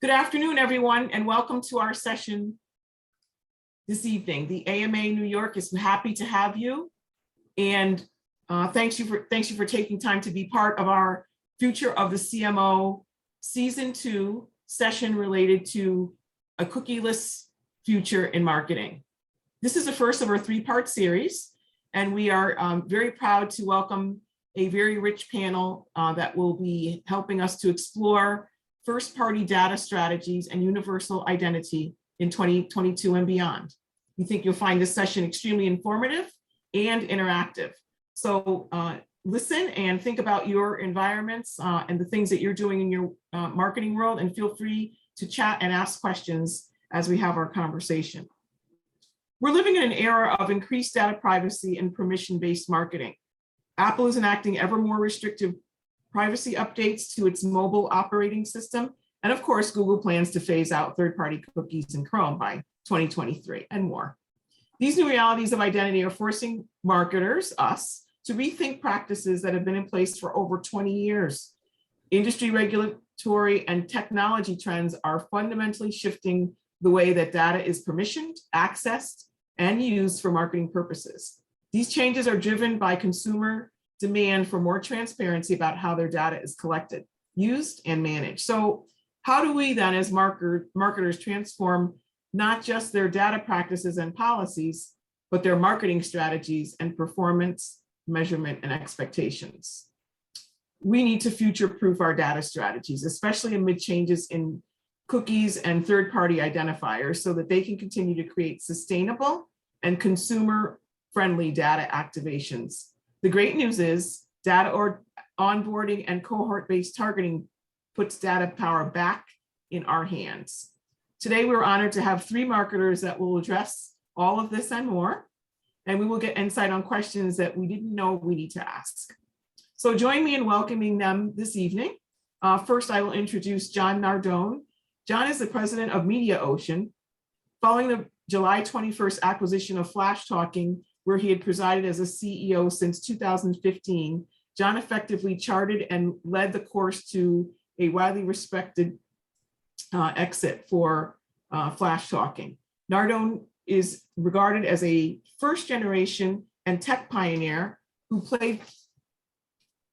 Good afternoon, everyone, and welcome to our session this evening. The AMA New York is happy to have you, and thanks you for taking time to be part of our Future of the CMO Season 2 session related to a cookieless future in marketing. This is the first of our three-part series, and we are very proud to welcome a very rich panel that will be helping us to explore first-party data strategies and universal identity in 2022 and beyond. We think you'll find this session extremely informative and interactive. So listen and think about your environments and the things that you're doing in your marketing world, and feel free to chat and ask questions as we have our conversation. We're living in an era of increased data privacy and permission-based marketing. Apple is enacting ever more restrictive privacy updates to its mobile operating system. And of course, Google plans to phase out third-party cookies in Chrome by 2023 and more. These new realities of identity are forcing marketers, us, to rethink practices that have been in place for over 20 years. Industry regulatory and technology trends are fundamentally shifting the way that data is permissioned, accessed, and used for marketing purposes. These changes are driven by consumer demand for more transparency about how their data is collected, used, and managed. So how do we then, as marketers, transform not just their data practices and policies, but their marketing strategies and performance, measurement, and expectations? We need to future-proof our data strategies, especially amid changes in cookies and third-party identifiers, so that they can continue to create sustainable and consumer-friendly data activations. The great news is data or onboarding and cohort-based targeting puts data power back in our hands. Today, we're honored to have three marketers that will address all of this and more, and we will get insight on questions that we didn't know we need to ask. So join me in welcoming them this evening. First, I will introduce John Nardone. John is the president of MediaOcean. Following the July 21st acquisition of Flash Talking, where he had presided as a CEO since 2015, John effectively charted and led the course to a widely respected exit for Flash Talking. Nardone is regarded as a first-generation and tech pioneer who played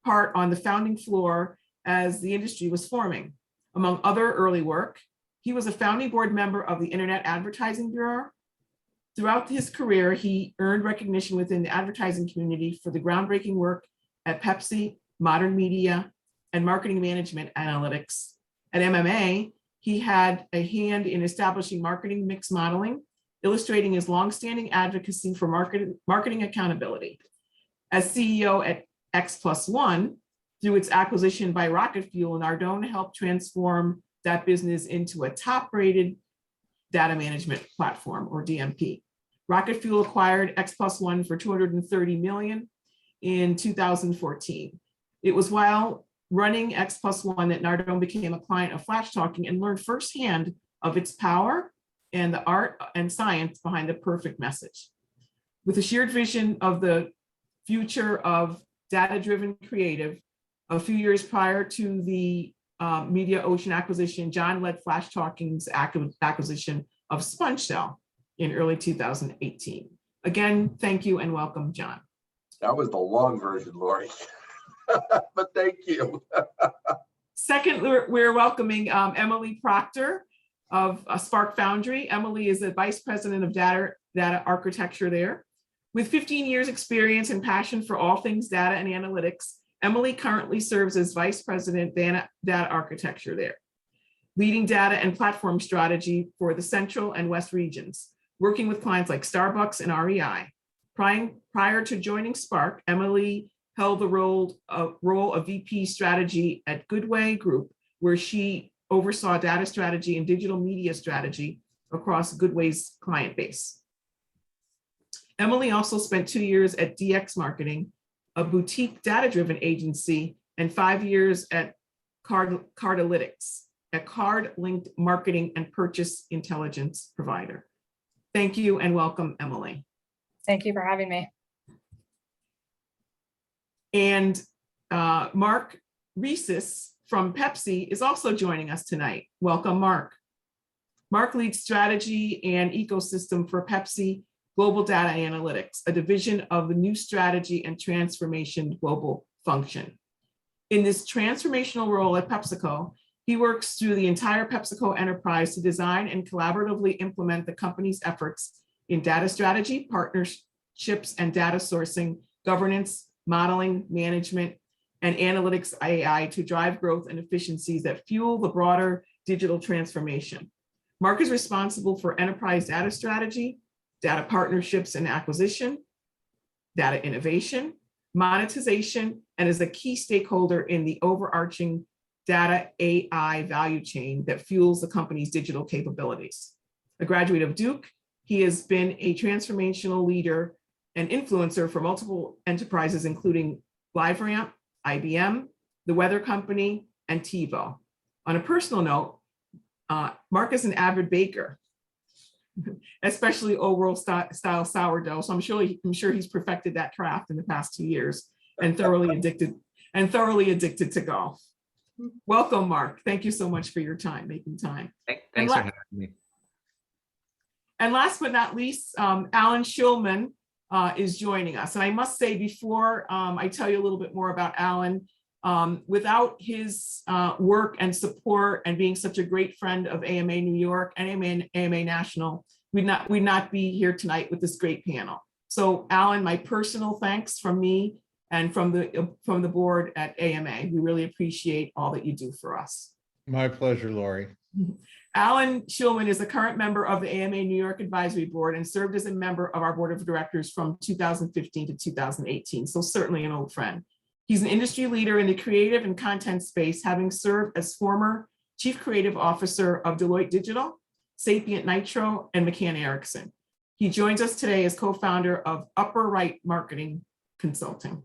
part on the founding floor as the industry was forming. Among other early work, he was a founding board member of the Internet Advertising Bureau. Throughout his career, he earned recognition within the advertising community for the groundbreaking work at Pepsi, modern media, and marketing management analytics. At MMA, he had a hand in establishing marketing mix modeling, illustrating his longstanding advocacy for marketing accountability. As CEO at X+1, through its acquisition by Rocket Fuel, Nardone helped transform that business into a top-rated data management platform, or DMP. Rocket Fuel acquired X+1 for $230 million in 2014. It was while running X+1 that Nardone became a client of Flash Talking and learned firsthand of its power and the art and science behind the perfect message. With a shared vision of the future of data-driven creative, a few years prior to the MediaOcean acquisition, John led Flash Talking's acquisition of SpongeCell in early 2018. Again, thank you and welcome, John. That was the long version, Lori, but thank you. Second, we're welcoming Emily Proctor of Spark Foundry. Emily is the Vice President of Data Architecture there. With 15 years experience and passion for all things data and analytics, Emily currently serves as Vice President Data Architecture there, leading data and platform strategy for the Central and West regions, working with clients like Starbucks and REI. Prior to joining Spark, Emily held the role of VP strategy at Goodway Group, where she oversaw data strategy and digital media strategy across Goodway's client base. Emily also spent 2 years at DX Marketing, a boutique data-driven agency, and 5 years at Cardalytics, a card-linked marketing and purchase intelligence provider. Thank you and welcome, Emily. Thank you for having me. And Mark Rhesus from Pepsi is also joining us tonight. Welcome, Mark. Mark leads strategy and ecosystem for Pepsi Global Data Analytics, a division of the new strategy and transformation global function. In this transformational role at PepsiCo, he works through the entire PepsiCo enterprise to design and collaboratively implement the company's efforts in data strategy, partnerships, and data sourcing, governance, modeling, management, and analytics AI to drive growth and efficiencies that fuel the broader digital transformation. Mark is responsible for enterprise data strategy, data partnerships and acquisition, data innovation, monetization, and is a key stakeholder in the overarching data AI value chain that fuels the company's digital capabilities. A graduate of Duke, he has been a transformational leader and influencer for multiple enterprises, including LiveRamp, IBM, The Weather Company, and TiVo. On a personal note, Mark is an avid baker, especially old world style sourdough. So I'm sure he's perfected that craft in the past 2 years and thoroughly addicted to golf. Welcome, Mark. Thank you so much for your time, making time. Thanks for having me. And last but not least, Alan Schulman is joining us. And I must say before I tell you a little bit more about Alan, without his work and support and being such a great friend of AMA New York and AMA National, we'd not be here tonight with this great panel. So Alan, my personal thanks from me and from the board at AMA. We really appreciate all that you do for us. My pleasure, Lori. Alan Schulman is a current member of the AMA New York Advisory Board and served as a member of our board of directors from 2015 to 2018, so certainly an old friend. He's an industry leader in the creative and content space, having served as former Chief Creative Officer of Deloitte Digital, Sapient Nitro, and McCann Erickson. He joins us today as co-founder of Upper Right Marketing Consulting.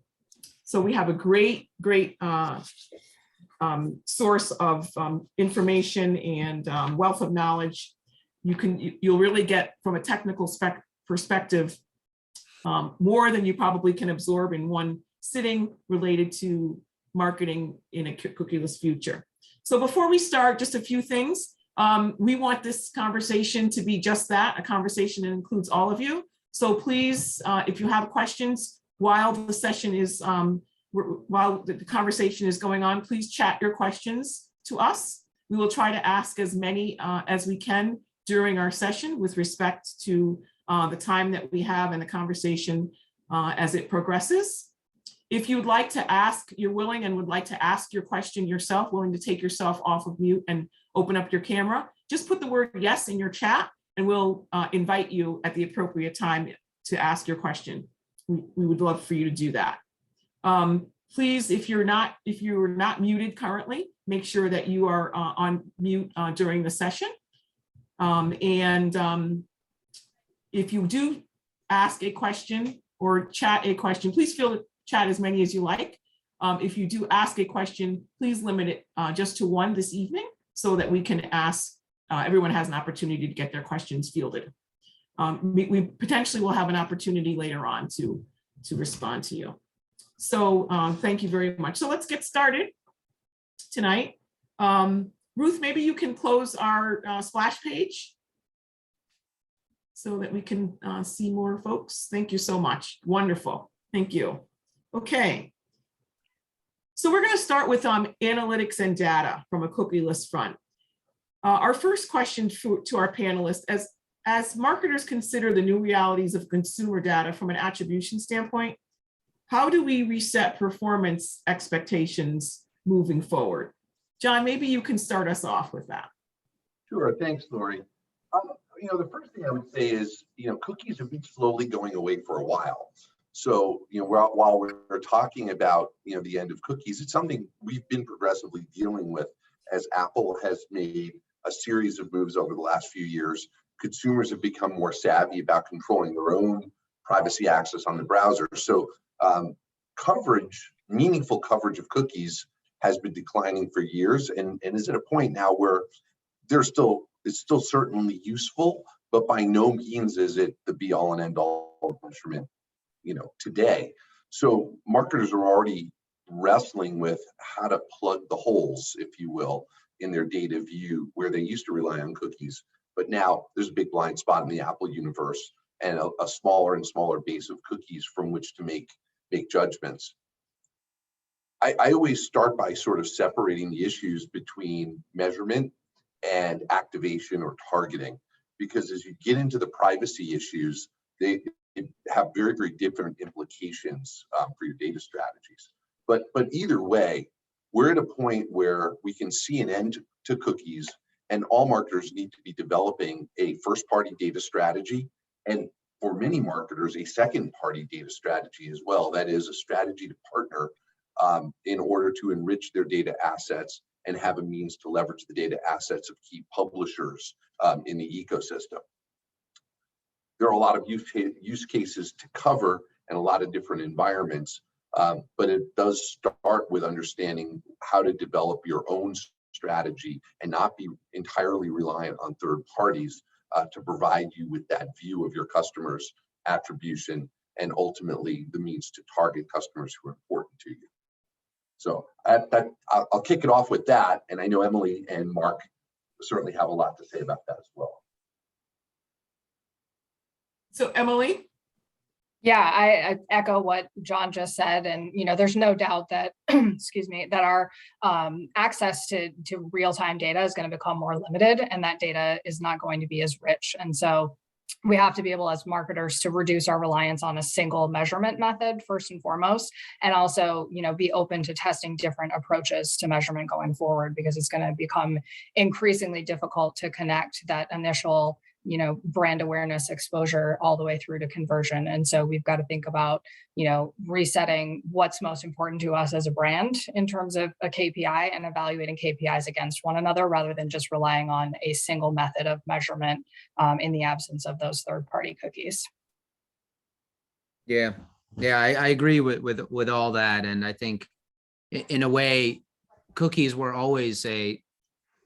So we have a great source of information and wealth of knowledge. You'll really get from a technical perspective more than you probably can absorb in one sitting related to marketing in a cookieless future. So before we start, just a few things. We want this conversation to be just that, a conversation that includes all of you. So please, if you have questions while the session is, while the conversation is going on, please chat your questions to us. We will try to ask as many as we can during our session with respect to the time that we have and the conversation as it progresses. If you'd like to ask, you're willing and would like to ask your question yourself, willing to take yourself off of mute and open up your camera, just put the word yes in your chat and we'll invite you at the appropriate time to ask your question. We would love for you to do that. Please, if you're not muted currently, make sure that you are on mute during the session. If you do ask a question or chat a question, please feel to chat as many as you like. If you do ask a question, please limit it just to one this evening so that we can ask, everyone has an opportunity to get their questions fielded. We potentially will have an opportunity later on to respond to you. So thank you very much. So let's get started tonight. Ruth, maybe you can close our splash page so that we can see more folks. Thank you so much. Wonderful. Thank you. Okay. So we're going to start with analytics and data from a cookieless front. Our first question to our panelists, as marketers consider the new realities of consumer data from an attribution standpoint, how do we reset performance expectations moving forward? John, maybe you can start us off with that. Sure, thanks, Lori. The first thing I would say is, cookies have been slowly going away for a while. So, while we're talking about, the end of cookies, it's something we've been progressively dealing with as Apple has made a series of moves over the last few years. Consumers have become more savvy about controlling their own privacy access on the browser. So meaningful coverage of cookies has been declining for years and is at a point now where it's still certainly useful, but by no means is it the be all and end all of measurement, today. So marketers are already wrestling with how to plug the holes, if you will, in their data view where they used to rely on cookies. But now there's a big blind spot in the Apple universe and a smaller and smaller base of cookies from which to make judgments. I always start by sort of separating the issues between measurement and activation or targeting, because as you get into the privacy issues, they have very, very different implications for your data strategies. But either way, we're at a point where we can see an end to cookies, and all marketers need to be developing a first-party data strategy, and for many marketers, a second-party data strategy as well. That is a strategy to partner in order to enrich their data assets and have a means to leverage the data assets of key publishers in the ecosystem. There are a lot of use cases to cover and a lot of different environments, but it does start with understanding how to develop your own strategy and not be entirely reliant on third parties to provide you with that view of your customers' attribution and ultimately the means to target customers who are important to you. So I'll kick it off with that, and I know Emily and Mark certainly have a lot to say about that as well. So Emily? Yeah, I echo what John just said, and there's no doubt that, excuse me, that our access to real-time data is going to become more limited, and that data is not going to be as rich. And so we have to be able, as marketers, to reduce our reliance on a single measurement method first and foremost, and also be open to testing different approaches to measurement going forward, because it's going to become increasingly difficult to connect that initial brand awareness exposure all the way through to conversion. And so we've got to think about, resetting what's most important to us as a brand in terms of a KPI and evaluating KPIs against one another rather than just relying on a single method of measurement in the absence of those third-party cookies. Yeah, I agree with all that. And I think in a way, cookies were always a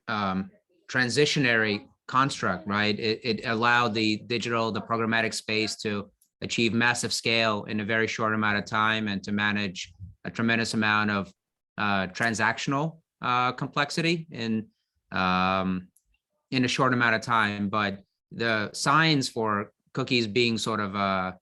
transitionary construct, right? It allowed the programmatic space to achieve massive scale in a very short amount of time and to manage a tremendous amount of transactional complexity in a short amount of time. But the signs for cookies being sort of a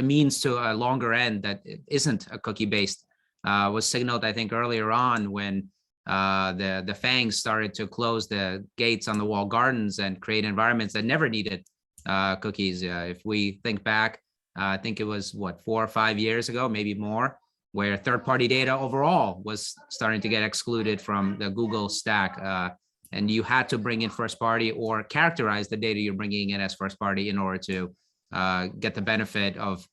means to a longer end that isn't a cookie based was signaled, I think, earlier on when the FANGs started to close the gates on the walled gardens and create environments that never needed cookies. If we think back, I think it was 4 or 5 years ago, maybe more, where third-party data overall was starting to get excluded from the Google stack. And you had to bring in first party or characterize the data you're bringing in as first party in order to get the benefit of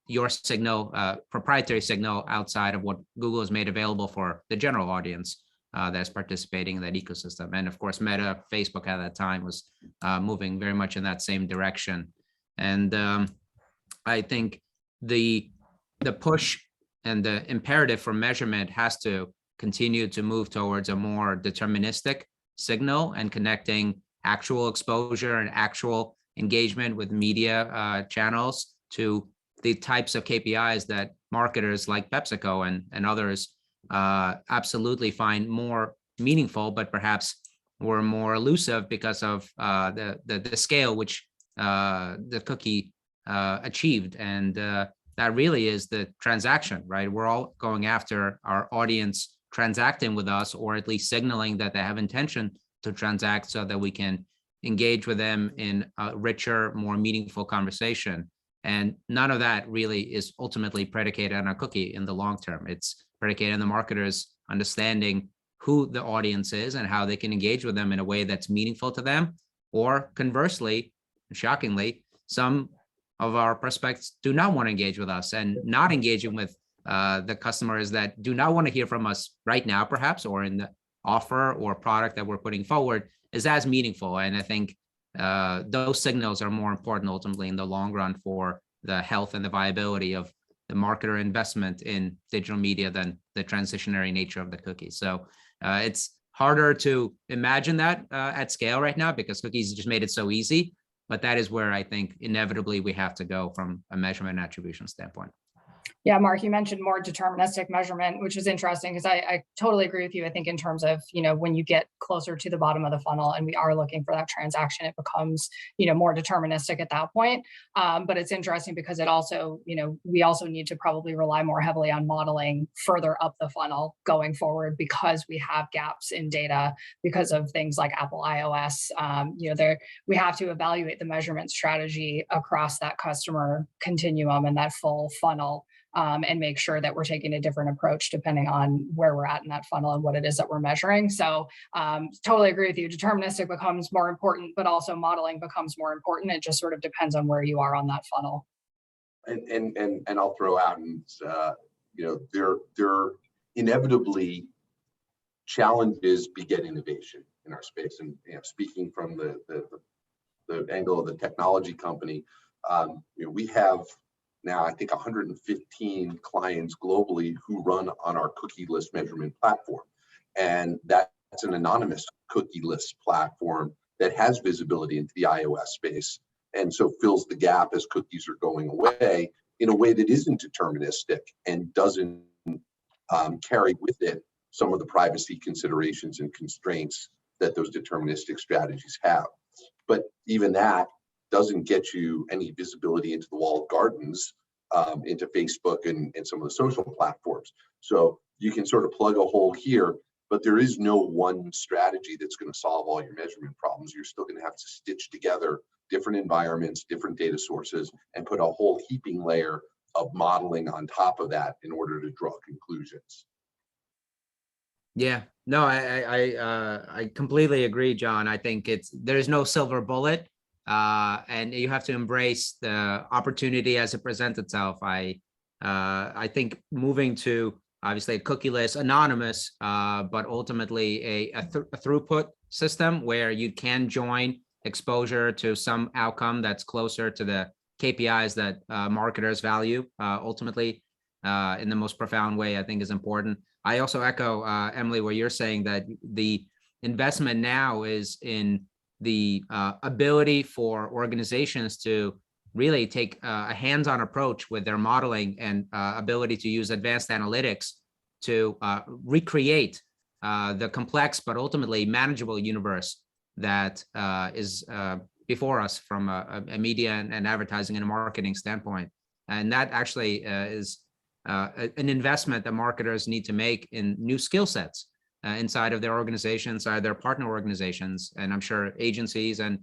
your signal, proprietary signal outside of what Google has made available for the general audience that's participating in that ecosystem. And of course, Meta, Facebook at that time was moving very much in that same direction. And I think the push and the imperative for measurement has to continue to move towards a more deterministic signal and connecting actual exposure and actual engagement with media channels to the types of KPIs that marketers like PepsiCo and others absolutely find more meaningful, but perhaps were more elusive because of the scale which the cookie achieved. And that really is the transaction, right? We're all going after our audience transacting with us, or at least signaling that they have intention to transact so that we can engage with them in a richer, more meaningful conversation. And none of that really is ultimately predicated on a cookie in the long term. It's predicated on the marketers understanding who the audience is and how they can engage with them in a way that's meaningful to them. Or conversely, shockingly, some of our prospects do not want to engage with us, and not engaging with the customers that do not want to hear from us right now, perhaps, or in the offer or product that we're putting forward is as meaningful. And I think those signals are more important ultimately in the long run for the health and the viability of the marketer investment in digital media than the transitionary nature of the cookie. So it's harder to imagine that at scale right now because cookies just made it so easy. But that is where I think inevitably we have to go from a measurement attribution standpoint. Yeah, Mark, you mentioned more deterministic measurement, which is interesting because I totally agree with you. I think in terms of, when you get closer to the bottom of the funnel and we are looking for that transaction, it becomes, more deterministic at that point. But it's interesting because it also, we also need to probably rely more heavily on modeling further up the funnel going forward because we have gaps in data because of things like Apple iOS. We have to evaluate the measurement strategy across that customer continuum and that full funnel. And make sure that we're taking a different approach depending on where we're at in that funnel and what it is that we're measuring. So totally agree with you. Deterministic becomes more important, but also modeling becomes more important. It just sort of depends on where you are on that funnel. And I'll throw out, and there inevitably challenges beget innovation in our space. And speaking from the angle of the technology company, we have now, I think 115 clients globally who run on our cookie-less measurement platform. And that's an anonymous cookie-less platform that has visibility into the iOS space. And so fills the gap as cookies are going away in a way that isn't deterministic and doesn't carry with it some of the privacy considerations and constraints that those deterministic strategies have. But even that doesn't get you any visibility into the walled gardens, into Facebook and some of the social platforms. So you can sort of plug a hole here, but there is no one strategy that's going to solve all your measurement problems. You're still going to have to stitch together different environments, different data sources, and put a whole heaping layer of modeling on top of that in order to draw conclusions. Yeah, no, I completely agree, John. I think there's no silver bullet. And you have to embrace the opportunity as it presents itself. I think moving to obviously a cookieless, anonymous, but ultimately a throughput system where you can join exposure to some outcome that's closer to the KPIs that marketers value ultimately in the most profound way, I think is important. I also echo, Emily, what you're saying, that the investment now is in the ability for organizations to really take a hands-on approach with their modeling and ability to use advanced analytics to recreate the complex but ultimately manageable universe that is before us from a media and advertising and a marketing standpoint. And that actually is an investment that marketers need to make in new skill sets inside of their organization, inside their partner organizations. And I'm sure agencies and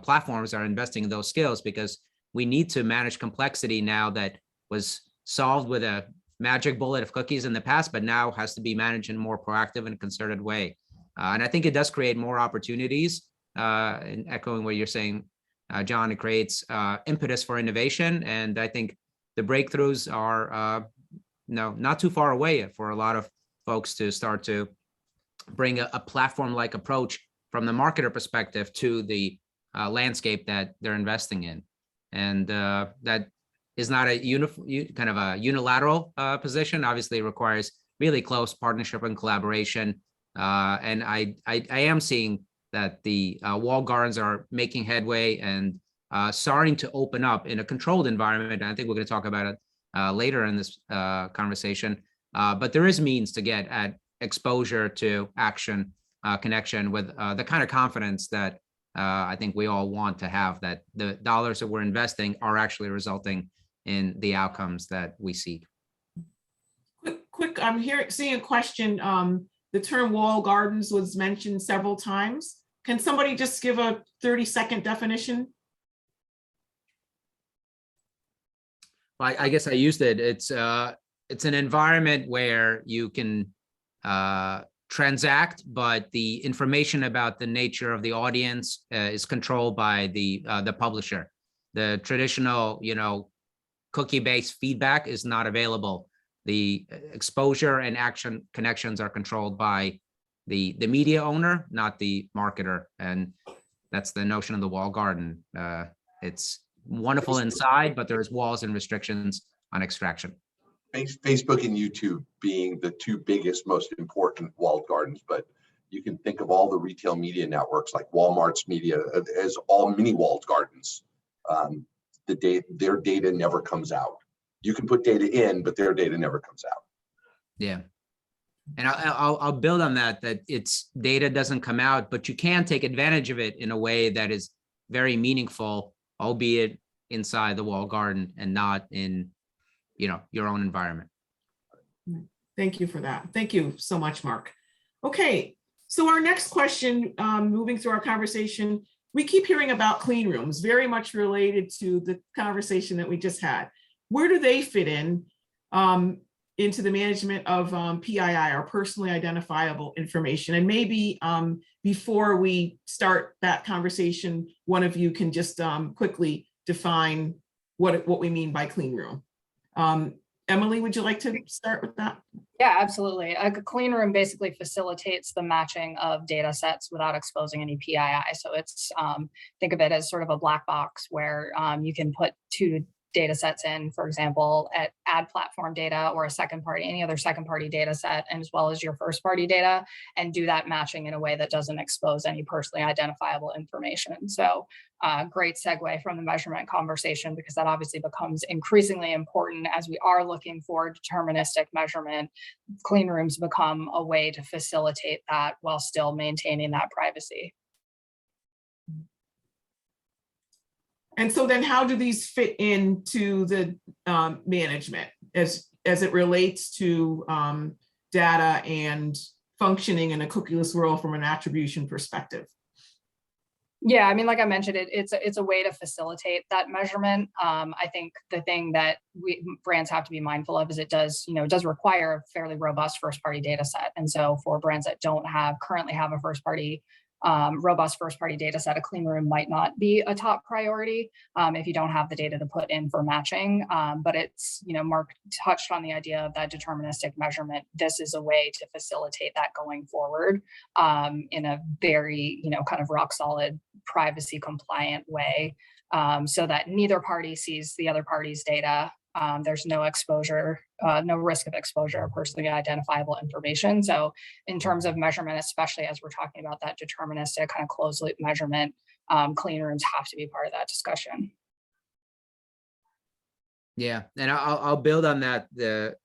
platforms are investing in those skills because we need to manage complexity now that was solved with a magic bullet of cookies in the past, but now has to be managed in a more proactive and concerted way. And I think it does create more opportunities. And echoing what you're saying, John, it creates impetus for innovation. And I think the breakthroughs are not too far away for a lot of folks to start to bring a platform-like approach from the marketer perspective to the landscape that they're investing in. And that is not a kind of a unilateral position. Obviously, it requires really close partnership and collaboration. And I am seeing that the walled gardens are making headway and starting to open up in a controlled environment. And I think we're going to talk about it later in this conversation. But there is means to get at exposure to action, connection with the kind of confidence that I think we all want to have, that the dollars that we're investing are actually resulting in the outcomes that we seek. Quick, I'm seeing a question. The term walled gardens was mentioned several times. Can somebody just give a 30-second definition? Well, I guess I used it. It's an environment where you can transact, but the information about the nature of the audience is controlled by the publisher. The traditional, cookie-based feedback is not available. The exposure and action connections are controlled by the media owner, not the marketer. And that's the notion of the walled garden. It's wonderful inside, but there's walls and restrictions on extraction. Facebook and YouTube being the two biggest, most important walled gardens, but you can think of all the retail media networks like Walmart's media as all mini walled gardens. Their data never comes out. You can put data in, but their data never comes out. Yeah. And I'll build on that it's data doesn't come out, but you can take advantage of it in a way that is very meaningful, albeit inside the walled garden and not in, your own environment. Thank you for that. Thank you so much, Mark. Okay, so our next question, moving through our conversation, we keep hearing about clean rooms, very much related to the conversation that we just had. Where do they fit in into the management of PII, or personally identifiable information? And maybe before we start that conversation, one of you can just quickly define what we mean by clean room. Emily, would you like to start with that? Yeah, absolutely. A clean room basically facilitates the matching of data sets without exposing any PII. So it's, think of it as sort of a black box where you can put two data sets in, for example, at ad platform data or any other second party data set, and as well as your first party data, and do that matching in a way that doesn't expose any personally identifiable information. So great segue from the measurement conversation, because that obviously becomes increasingly important as we are looking for deterministic measurement. Clean rooms become a way to facilitate that while still maintaining that privacy. And so then how do these fit into the management as it relates to data and functioning in a cookieless world from an attribution perspective? Yeah, I mean, like I mentioned, it's a way to facilitate that measurement. I think the thing that brands have to be mindful of is it does require a fairly robust first party data set. And so for brands that don't currently have a robust first party data set, a clean room might not be a top priority if you don't have the data to put in for matching. But it's, Mark touched on the idea of that deterministic measurement. This is a way to facilitate that going forward in a very, kind of rock solid privacy compliant way, so that neither party sees the other party's data. There's no exposure, no risk of exposure of personally identifiable information. So in terms of measurement, especially as we're talking about that deterministic kind of closed loop measurement, clean rooms have to be part of that discussion. Yeah, and I'll build on that. There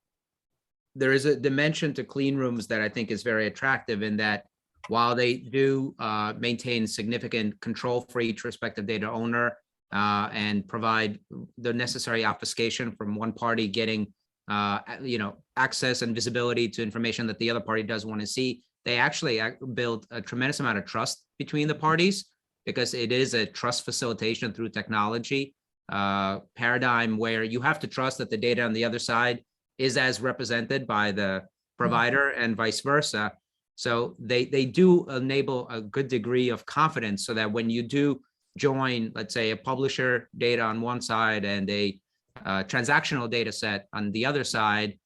is a dimension to clean rooms that I think is very attractive, in that while they do maintain significant control for each respective data owner, and provide the necessary obfuscation from one party getting, access and visibility to information that the other party doesn't want to see. They actually build a tremendous amount of trust between the parties, because it is a trust facilitation through technology paradigm where you have to trust that the data on the other side is as represented by the provider and vice versa. So they do enable a good degree of confidence, so that when you do join, let's say, a publisher data on one side and a transactional data set on the other side,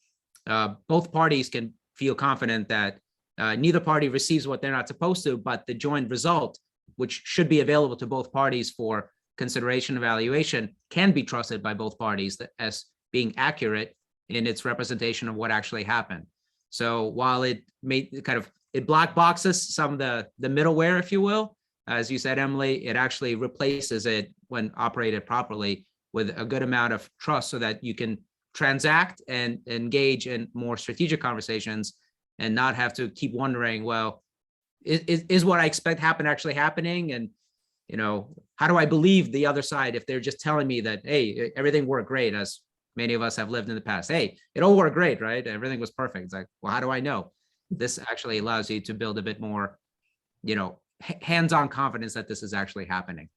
both parties can feel confident that neither party receives what they're not supposed to, but the joint result, which should be available to both parties for consideration evaluation, can be trusted by both parties as being accurate in its representation of what actually happened. So while it black boxes some of the middleware, if you will, as you said, Emily, it actually replaces it when operated properly with a good amount of trust, so that you can transact and engage in more strategic conversations and not have to keep wondering, well, is what I expect actually happening? And, how do I believe the other side if they're just telling me that, hey, everything worked great, as many of us have lived in the past. Hey, it all worked great, right? Everything was perfect. It's like, well, how do I know? This actually allows you to build a bit more, hands-on confidence that this is actually happening.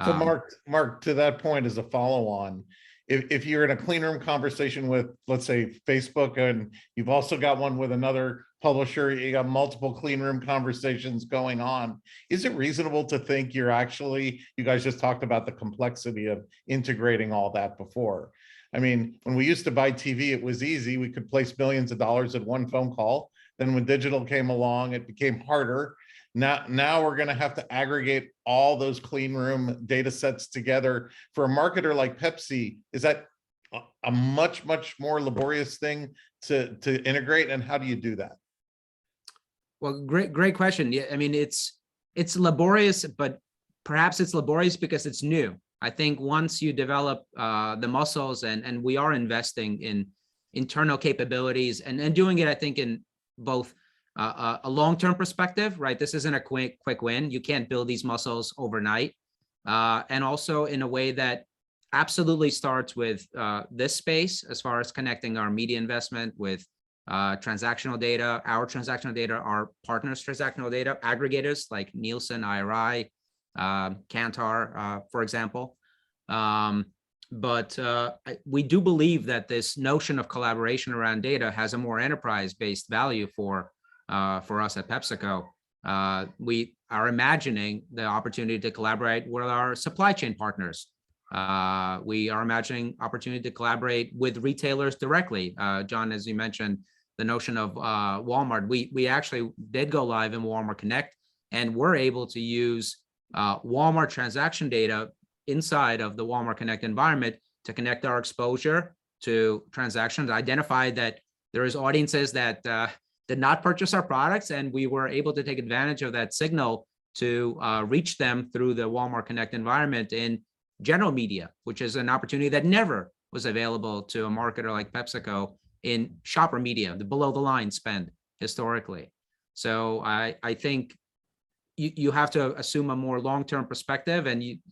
So Mark, to that point, as a follow-on, if you're in a clean room conversation with, let's say, Facebook, and you've also got one with another publisher, you got multiple clean room conversations going on, is it reasonable to think you guys just talked about the complexity of integrating all that before. I mean, when we used to buy TV, it was easy. We could place millions of dollars at one phone call. Then when digital came along, it became harder. Now we're going to have to aggregate all those clean room data sets together. For a marketer like Pepsi, is that a much more laborious thing to integrate? And how do you do that? Well, great question. Yeah, I mean, it's laborious, but perhaps it's laborious because it's new. I think once you develop the muscles, and we are investing in internal capabilities and doing it, I think, in both a long-term perspective, right? This isn't a quick win. You can't build these muscles overnight. And also in a way that absolutely starts with this space, as far as connecting our media investment with transactional data, our transactional data, our partners' transactional data, aggregators like Nielsen, IRI, Kantar, for example. But we do believe that this notion of collaboration around data has a more enterprise-based value for us at PepsiCo. We are imagining the opportunity to collaborate with our supply chain partners. We are imagining opportunity to collaborate with retailers directly. John, as you mentioned, the notion of Walmart, we actually did go live in Walmart Connect, and we're able to use Walmart transaction data inside of the Walmart Connect environment to connect our exposure to transactions, identify that there is audiences that did not purchase our products, and we were able to take advantage of that signal to reach them through the Walmart Connect environment in general media, which is an opportunity that never was available to a marketer like PepsiCo in shopper media, the below the line spend historically. So I think you have to assume a more long-term perspective, and you're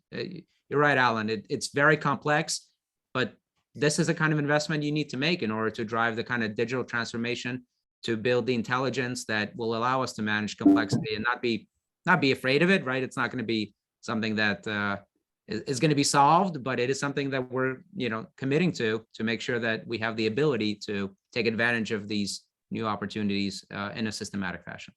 right, Alan, it's very complex, but this is the kind of investment you need to make in order to drive the kind of digital transformation, to build the intelligence that will allow us to manage complexity and not be afraid of it, right? It's not going to be something that is going to be solved, but it is something that we're committing to make sure that we have the ability to take advantage of these new opportunities in a systematic fashion.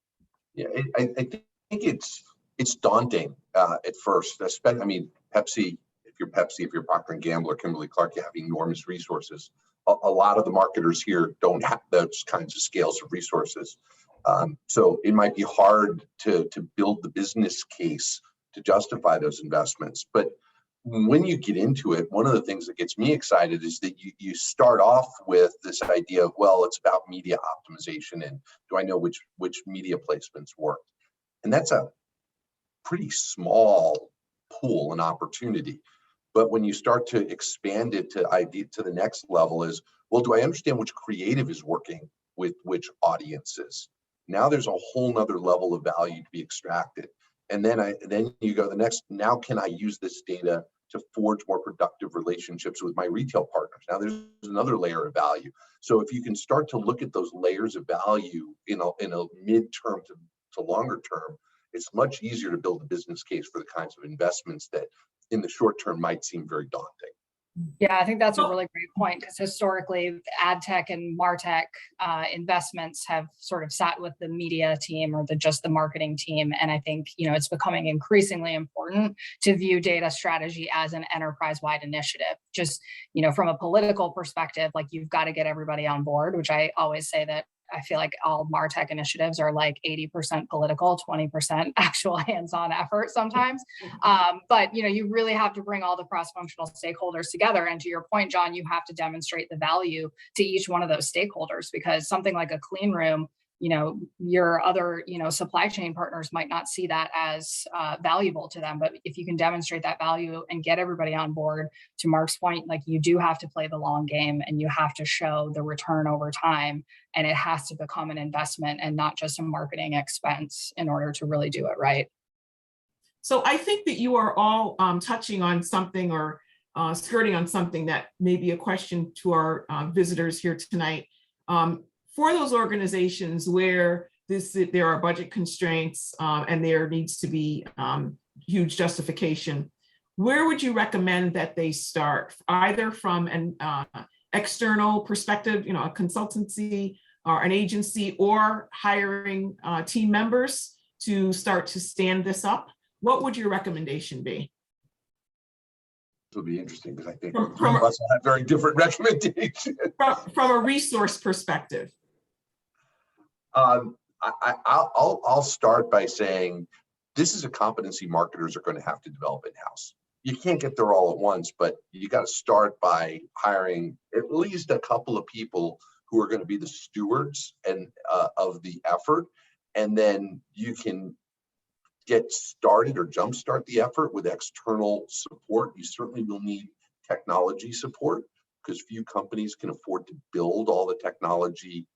Yeah, I think it's daunting at first. Especially, I mean, Pepsi. If you're Procter & Gamble or Kimberly-Clark, you have enormous resources. A lot of the marketers here don't have those kinds of scales of resources. So it might be hard to build the business case to justify those investments. But when you get into it, one of the things that gets me excited is that you start off with this idea of, well, it's about media optimization, and do I know which media placements work? And that's a pretty small pool and opportunity. But when you start to expand it to the next level is, well, do I understand which creative is working with which audiences? Now there's a whole nother level of value to be extracted. And then you go the next, now can I use this data to forge more productive relationships with my retail partners? Now there's another layer of value. So if you can start to look at those layers of value in a mid-term to longer term, it's much easier to build a business case for the kinds of investments that in the short term might seem very daunting. Yeah, I think that's a really great point, because historically ad tech and martech investments have sort of sat with the media team or just the marketing team. And I think, it's becoming increasingly important to view data strategy as an enterprise-wide initiative. Just, from a political perspective, like you've got to get everybody on board, which I always say that I feel like all MarTech initiatives are like 80% political, 20% actual hands-on effort sometimes. But you really have to bring all the cross-functional stakeholders together. And to your point, John, you have to demonstrate the value to each one of those stakeholders, because something like a clean room, your other, supply chain partners might not see that as valuable to them. But if you can demonstrate that value and get everybody on board, to Mark's point, like you do have to play the long game, and you have to show the return over time, and it has to become an investment and not just a marketing expense in order to really do it right. So I think that you are all touching on something or skirting on something that may be a question to our visitors here tonight. For those organizations where there are budget constraints and there needs to be huge justification, where would you recommend that they start? Either from an external perspective, a consultancy or an agency, or hiring team members to start to stand this up? What would your recommendation be? It will be interesting, because I think some of us have very different recommendations. From a resource perspective. I'll start by saying this is a competency marketers are going to have to develop in-house. You can't get there all at once, but you got to start by hiring at least a couple of people who are going to be the stewards and of the effort, and then you can get started or jumpstart the effort with external support. You certainly will need technology support because few companies can afford to build all the technology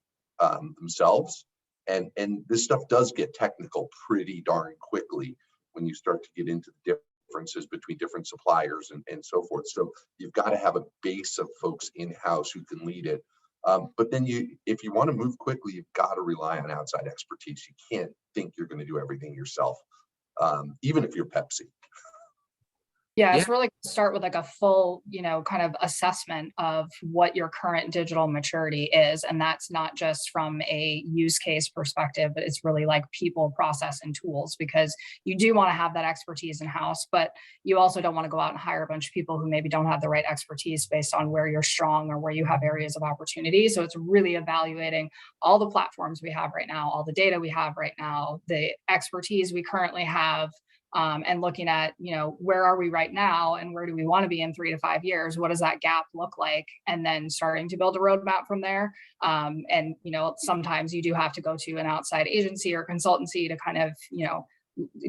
themselves. And this stuff does get technical pretty darn quickly when you start to get into the differences between different suppliers and so forth. So you've got to have a base of folks in-house who can lead it. But then if you want to move quickly, you've got to rely on outside expertise. You can't think you're going to do everything yourself, even if you're Pepsi. Yeah, it's really start with like a full, kind of assessment of what your current digital maturity is. And that's not just from a use case perspective, but it's really like people, process, and tools, because you do want to have that expertise in-house, but you also don't want to go out and hire a bunch of people who maybe don't have the right expertise based on where you're strong or where you have areas of opportunity. So it's really evaluating all the platforms we have right now, all the data we have right now, the expertise we currently have, and looking at, where are we right now and where do we want to be in 3 to 5 years? What does that gap look like? And then starting to build a roadmap from there. And, sometimes you do have to go to an outside agency or consultancy to kind of,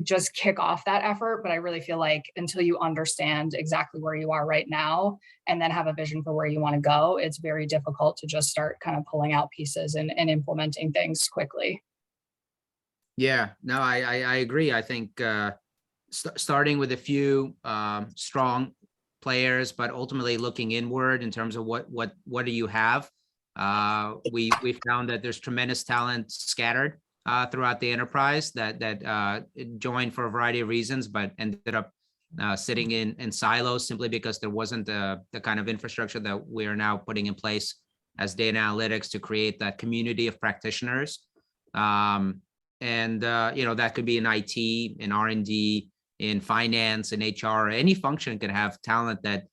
just kick off that effort. But I really feel like until you understand exactly where you are right now and then have a vision for where you want to go, it's very difficult to just start kind of pulling out pieces and implementing things quickly. Yeah, no, I agree. I think starting with a few strong players, but ultimately looking inward in terms of what do you have. We found that there's tremendous talent scattered throughout the enterprise that joined for a variety of reasons, but ended up sitting in silos simply because there wasn't the kind of infrastructure that we are now putting in place as data analytics to create that community of practitioners. And that could be in IT, in R&D, in finance, in HR. Any function could have talent that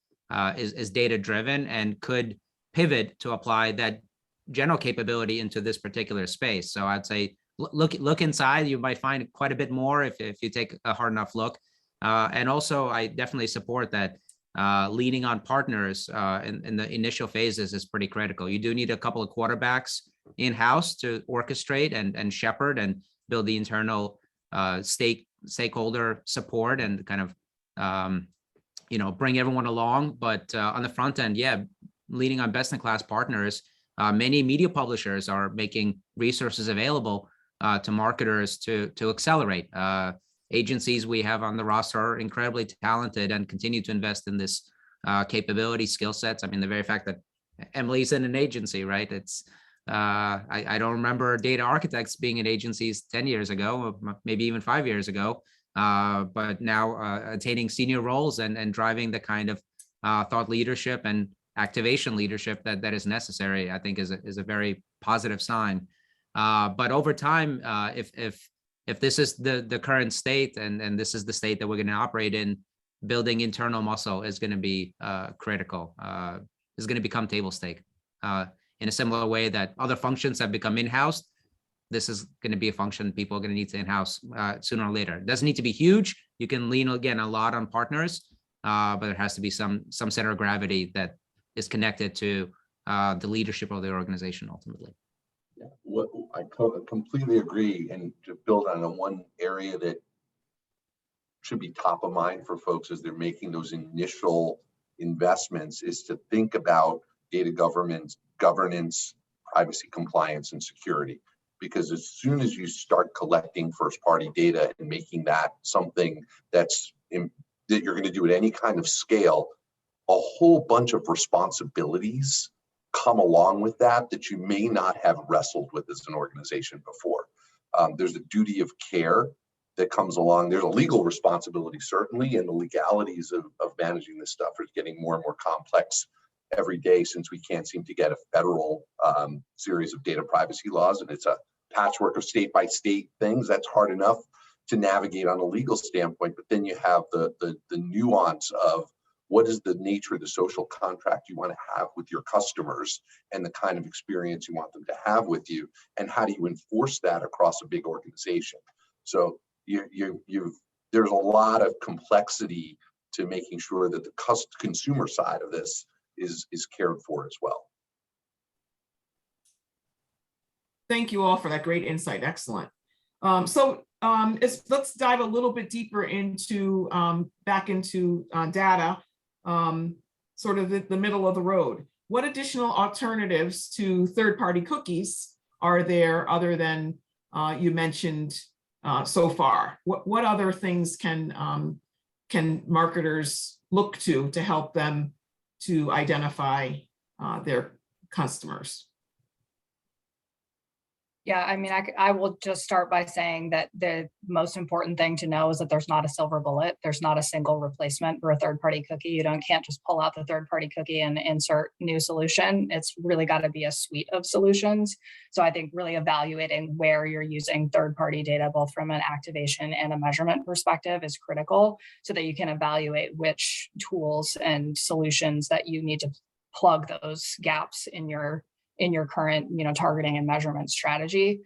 is data driven and could pivot to apply that general capability into this particular space. So I'd say look inside. You might find quite a bit more if you take a hard enough look. And also, I definitely support that leaning on partners in the initial phases is pretty critical. You do need a couple of quarterbacks in-house to orchestrate and shepherd and build the internal stakeholder support and kind of bring everyone along. But on the front end, leaning on best-in-class partners. Many media publishers are making resources available to marketers to accelerate. Agencies we have on the roster are incredibly talented and continue to invest in this capability, skill sets. I mean, the very fact that Emily's in an agency, right? It's I don't remember data architects being in agencies 10 years ago, maybe even 5 years ago, but now attaining senior roles and driving the kind of thought leadership and activation leadership that is necessary, I think is a very positive sign. But over time, if this is the current state and this is the state that we're going to operate in, building internal muscle is going to be critical, is going to become table stake. In a similar way that other functions have become in-house, this is going to be a function people are going to need to in-house sooner or later. It doesn't need to be huge. You can lean, again, a lot on partners, but there has to be some center of gravity that is connected to the leadership of the organization ultimately. Yeah, I completely agree. And to build on one area that should be top of mind for folks as they're making those initial investments is to think about data governance, privacy, compliance, and security. Because as soon as you start collecting first-party data and making that something that you're going to do at any kind of scale, a whole bunch of responsibilities come along with that you may not have wrestled with as an organization before. There's a duty of care that comes along. There's a legal responsibility, certainly, and the legalities of managing this stuff are getting more and more complex every day since we can't seem to get a federal series of data privacy laws, and it's a patchwork of state by state things. That's hard enough to navigate on a legal standpoint, but then you have the nuance of what is the nature of the social contract you want to have with your customers and the kind of experience you want them to have with you, and how do you enforce that across a big organization. So there's a lot of complexity to making sure that the consumer side of this is cared for as well. Thank you all for that great insight. Excellent. So let's dive a little bit deeper into back into data, sort of the middle of the road. What additional alternatives to third-party cookies are there other than you mentioned so far? What other things can marketers look to help them to identify their customers? Yeah, I mean, I will just start by saying that the most important thing to know is that there's not a silver bullet. There's not a single replacement for a third-party cookie. You can't just pull out the third-party cookie and insert new solution. It's really got to be a suite of solutions. So I think really evaluating where you're using third-party data, both from an activation and a measurement perspective, is critical so that you can evaluate which tools and solutions that you need to plug those gaps in your current, targeting and measurement strategy.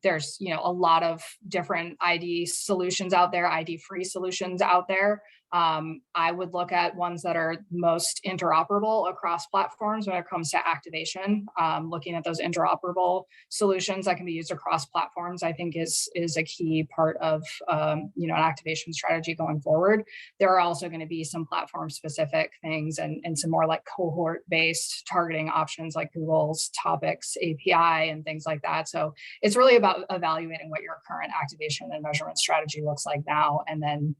There's, a lot of different ID solutions out there, ID-free solutions out there. I would look at ones that are most interoperable across platforms when it comes to activation. Looking at those interoperable solutions that can be used across platforms, I think is a key part of an activation strategy going forward. There are also going to be some platform-specific things and some more like cohort-based targeting options like Google's Topics API and things like that. So it's really about evaluating what your current activation and measurement strategy looks like now, and then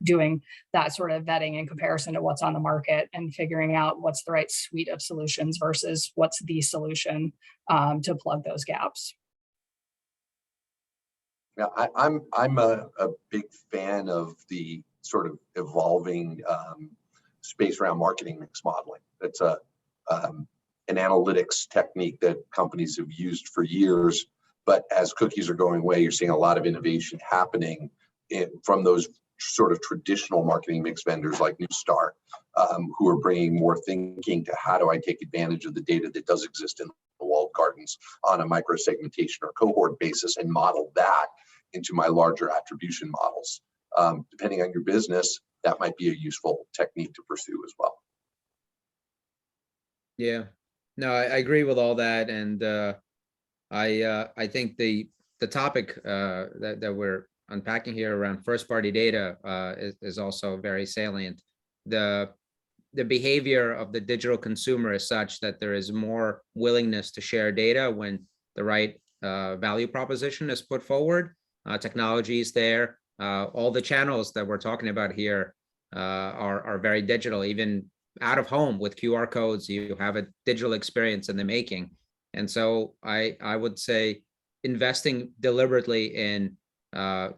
doing that sort of vetting in comparison to what's on the market and figuring out what's the right suite of solutions versus what's the solution to plug those gaps. Yeah, I'm a big fan of the sort of evolving space around marketing mix modeling. It's an analytics technique that companies have used for years, but as cookies are going away, you're seeing a lot of innovation happening from those sort of traditional marketing mix vendors like Newstar, who are bringing more thinking to how do I take advantage of the data that does exist in the walled gardens on a micro-segmentation or cohort basis and model that into my larger attribution models. Depending on your business, that might be a useful technique to pursue as well. Yeah, no, I agree with all that, and I think the topic that we're unpacking here around first-party data is also very salient. The behavior of the digital consumer is such that there is more willingness to share data when the right value proposition is put forward. Technology is there. All the channels that we're talking about here are very digital. Even out of home with QR codes, you have a digital experience in the making. And so I would say investing deliberately in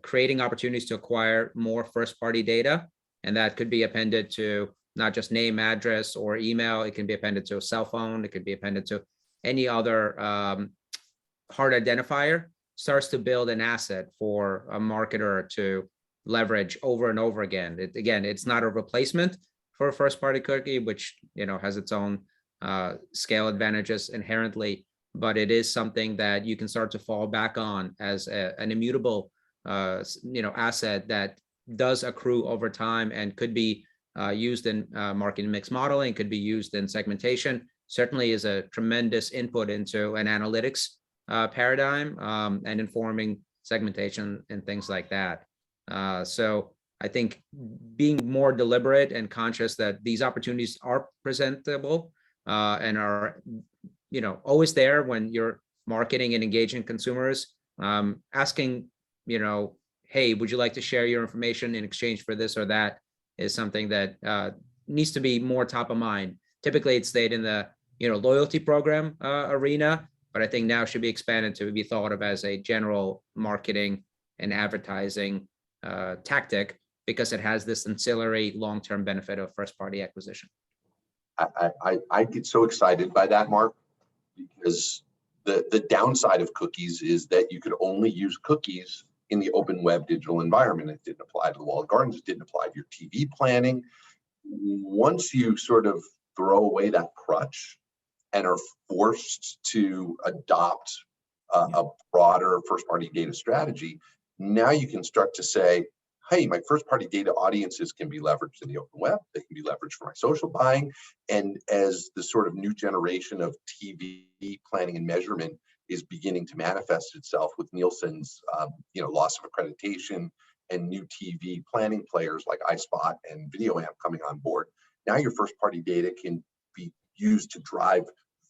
creating opportunities to acquire more first-party data, and that could be appended to not just name, address, or email. It can be appended to a cell phone. It could be appended to any other hard identifier. Starts to build an asset for a marketer to leverage over and over again. It's not a replacement for a first-party cookie, which has its own scale advantages inherently, but it is something that you can start to fall back on as an immutable asset that does accrue over time and could be used in marketing mix modeling, could be used in segmentation, certainly is a tremendous input into an analytics paradigm and informing segmentation and things like that. So I think being more deliberate and conscious that these opportunities are presentable and are always there when you're marketing and engaging consumers, asking hey, would you like to share your information in exchange for this or that, is something that needs to be more top of mind. Typically it's stayed in the loyalty program arena, but I think now should be expanded to be thought of as a general marketing and advertising tactic, because it has this ancillary long-term benefit of first-party acquisition. I get so excited by that, Mark, because the downside of cookies is that you could only use cookies in the open web digital environment. It didn't apply to the walled gardens. It didn't apply to your TV planning. Once you sort of throw away that crutch and are forced to adopt a broader first-party data strategy, now you can start to say, hey, my first-party data audiences can be leveraged in the open web. They can be leveraged for my social buying. And as the sort of new generation of TV planning and measurement is beginning to manifest itself with Nielsen's loss of accreditation and new TV planning players like iSpot and VideoAmp coming on board. Now your first party data can be used to drive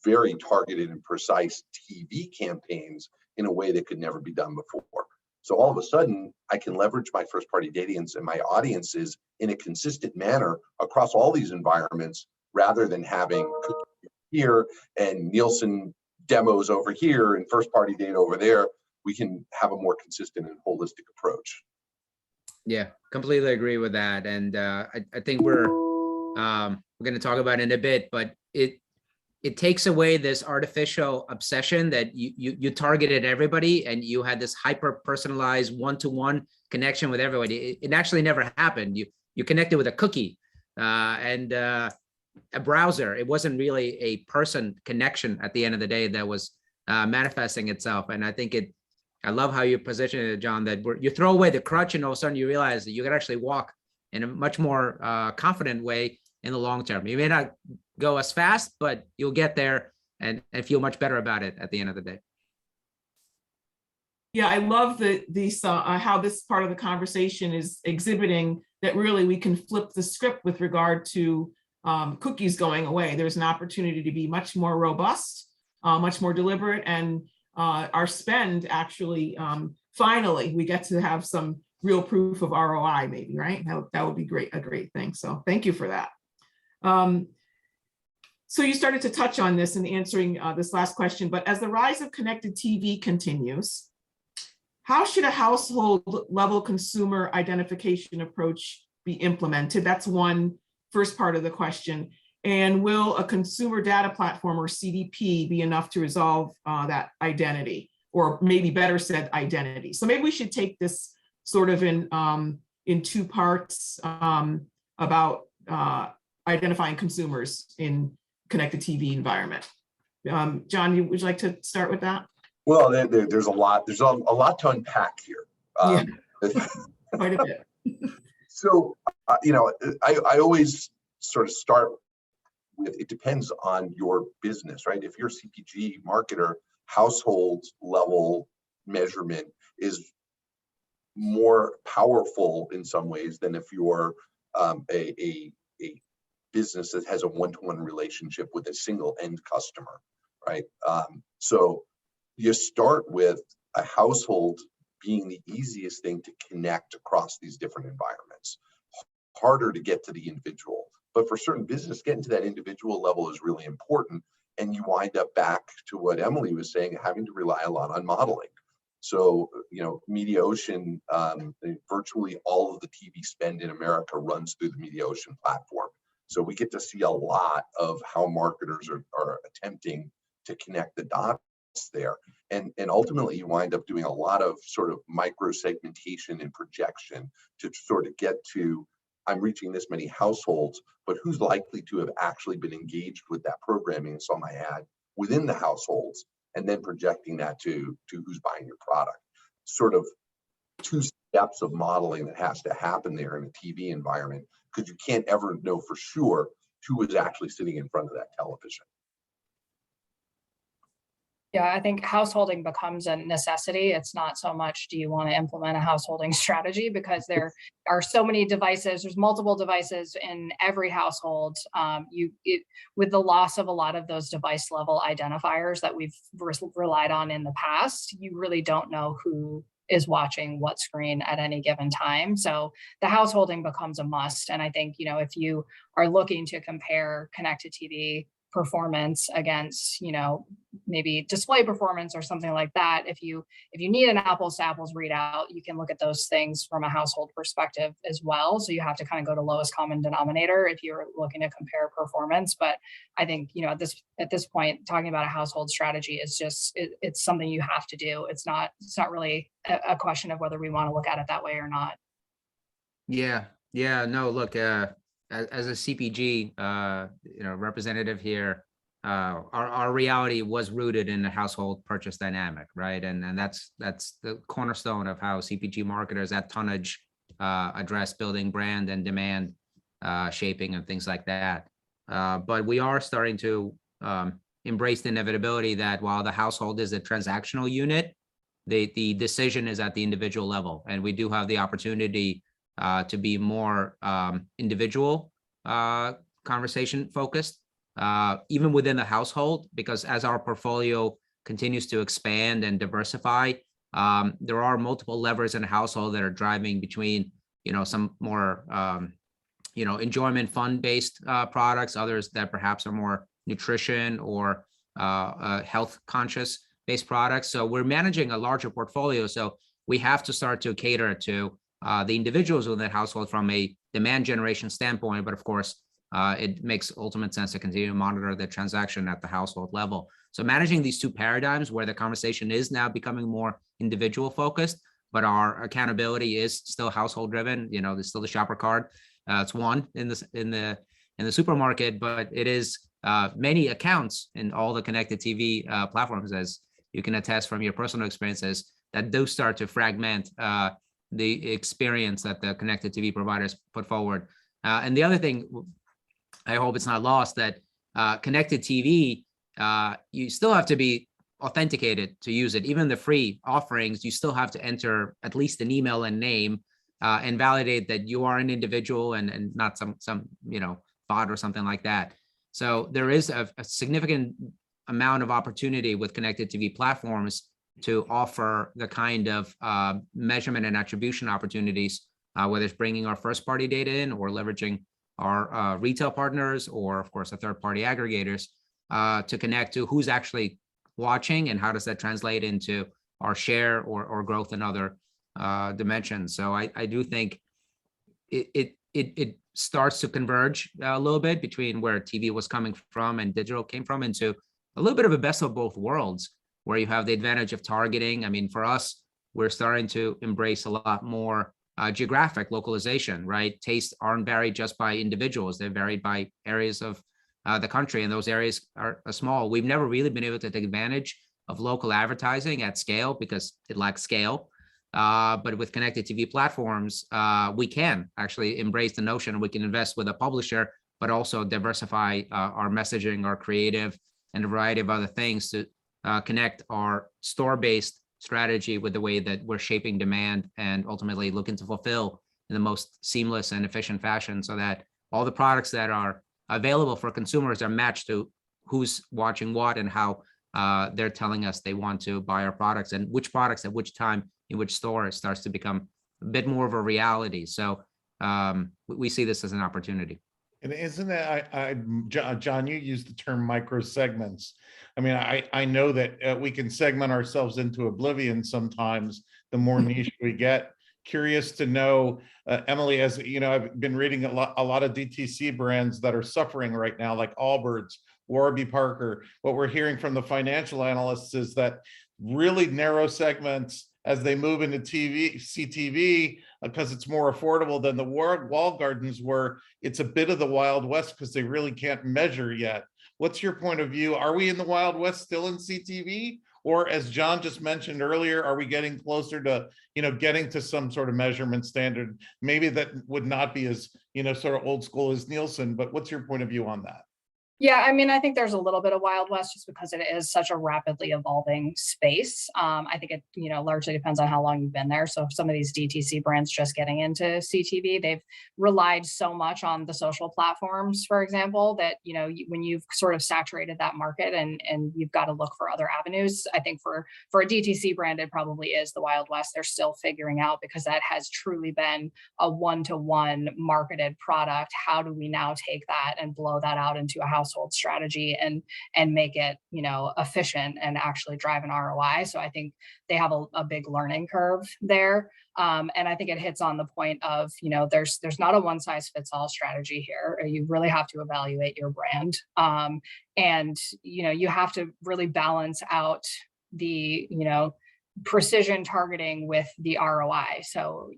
very targeted and precise TV campaigns in a way that could never be done before. So all of a sudden, I can leverage my first party data and my audiences in a consistent manner across all these environments, rather than having here and Nielsen demos over here and first party data over there. We can have a more consistent and holistic approach. Yeah, completely agree with that. And I think we're going to talk about it in a bit, but it takes away this artificial obsession that you targeted everybody and you had this hyper personalized one-to-one connection with everybody. It actually never happened. You connected with a cookie and a browser. It wasn't really a person connection at the end of the day that was manifesting itself. And I think I love how you position it, John, that you throw away the crutch and all of a sudden you realize that you can actually walk in a much more confident way in the long term. You may not go as fast, but you'll get there and feel much better about it at the end of the day. Yeah, I love how this part of the conversation is exhibiting that really we can flip the script with regard to cookies going away. There's an opportunity to be much more robust, much more deliberate, and our spend actually, finally, we get to have some real proof of ROI, maybe, right? That would be a great thing. So thank you for that. So you started to touch on this in answering this last question, but as the rise of connected TV continues, how should a household level consumer identification approach be implemented? That's one first part of the question. And will a consumer data platform or CDP be enough to resolve that identity, or maybe better said, identity? So maybe we should take this sort of in two parts about identifying consumers in connected TV environment. John, would you like to start with that? Well, there's a lot to unpack here. Quite a bit. So, I always sort of start with, it depends on your business, right? If you're a CPG marketer, household level measurement is more powerful in some ways than if you're a business that has a one-to-one relationship with a single end customer, right? So you start with a household being the easiest thing to connect across these different environments. Harder to get to the individual, but for certain business, getting to that individual level is really important. And you wind up back to what Emily was saying, having to rely a lot on modeling. So, MediaOcean, virtually all of the TV spend in America runs through the MediaOcean platform. So we get to see a lot of how marketers are attempting to connect the dots there. And ultimately you wind up doing a lot of sort of micro segmentation and projection to sort of get to, I'm reaching this many households, but who's likely to have actually been engaged with that programming and saw my ad within the households, and then projecting that to who's buying your product. Sort of two steps of modeling that has to happen there in a TV environment, because you can't ever know for sure who is actually sitting in front of that television. Yeah, I think householding becomes a necessity. It's not so much, do you want to implement a householding strategy? Because there are so many devices, there's multiple devices in every household. With the loss of a lot of those device level identifiers that we've relied on in the past, you really don't know who is watching what screen at any given time. So the householding becomes a must. And I think, if you are looking to compare connected TV performance against, maybe display performance or something like that, if you need an apples to apples readout, you can look at those things from a household perspective as well. So you have to kind of go to lowest common denominator if you're looking to compare performance. But I think, at this point, talking about a household strategy is just, it's something you have to do. It's not really a question of whether we want to look at it that way or not. Yeah. No, look, as a CPG, representative here, our reality was rooted in the household purchase dynamic, right? And that's the cornerstone of how CPG marketers at tonnage address building brand and demand shaping and things like that. But we are starting to embrace the inevitability that while the household is a transactional unit, the decision is at the individual level. And we do have the opportunity to be more individual conversation focused, even within the household, because as our portfolio continues to expand and diversify, there are multiple levers in a household that are driving between, some more, enjoyment fun-based products, others that perhaps are more nutrition or health conscious based products. So we're managing a larger portfolio. So we have to start to cater to the individuals within that household from a demand generation standpoint. But of course, it makes ultimate sense to continue to monitor the transaction at the household level. So managing these two paradigms where the conversation is now becoming more individual focused, but our accountability is still household driven. There's still the shopper card. It's one in the supermarket, but it is many accounts in all the connected TV platforms, as you can attest from your personal experiences, that those start to fragment the experience that the connected TV providers put forward. And the other thing, I hope it's not lost, that connected TV, you still have to be authenticated to use it. Even the free offerings, you still have to enter at least an email and name and validate that you are an individual and not some bot or something like that. So there is a significant amount of opportunity with connected TV platforms to offer the kind of measurement and attribution opportunities, whether it's bringing our first party data in or leveraging our retail partners or of course the third party aggregators to connect to who's actually watching and how does that translate into our share or growth in other dimensions. So I do think it starts to converge a little bit between where TV was coming from and digital came from into a little bit of a best of both worlds, where you have the advantage of targeting. I mean, for us, we're starting to embrace a lot more geographic localization, right? Tastes aren't varied just by individuals. They're varied by areas of the country, and those areas are small. We've never really been able to take advantage of local advertising at scale because it lacks scale. But with connected TV platforms, we can actually embrace the notion we can invest with a publisher, but also diversify our messaging, our creative, and a variety of other things to connect our store-based strategy with the way that we're shaping demand and ultimately looking to fulfill in the most seamless and efficient fashion so that all the products that are available for consumers are matched to who's watching what and how they're telling us they want to buy our products and which products at which time in which store it starts to become a bit more of a reality. So we see this as an opportunity. And isn't that, John, you used the term micro segments. I mean, I know that we can segment ourselves into oblivion sometimes the more niche we get. Curious to know, Emily, as you know, I've been reading a lot of DTC brands that are suffering right now, like Allbirds, Warby Parker. What we're hearing from the financial analysts is that really narrow segments as they move into CTV, because it's more affordable than the walled gardens were. It's a bit of the Wild West because they really can't measure yet. What's your point of view? Are we in the Wild West still in CTV? Or as John just mentioned earlier, are we getting closer to, getting to some sort of measurement standard? Maybe that would not be as, sort of old school as Nielsen, but what's your point of view on that? Yeah, I mean, I think there's a little bit of Wild West just because it is such a rapidly evolving space. I think it, largely depends on how long you've been there. So some of these DTC brands just getting into CTV, they've relied so much on the social platforms, for example, that, when you've sort of saturated that market and you've got to look for other avenues, I think for a DTC brand, it probably is the Wild West. They're still figuring out because that has truly been a one-to-one marketed product. How do we now take that and blow that out into a household strategy and make it efficient and actually drive an ROI? So I think they have a big learning curve there, and I think it hits on the point of there's not a one size fits all strategy here. You really have to evaluate your brand, and you have to really balance out the precision targeting with the ROI. So,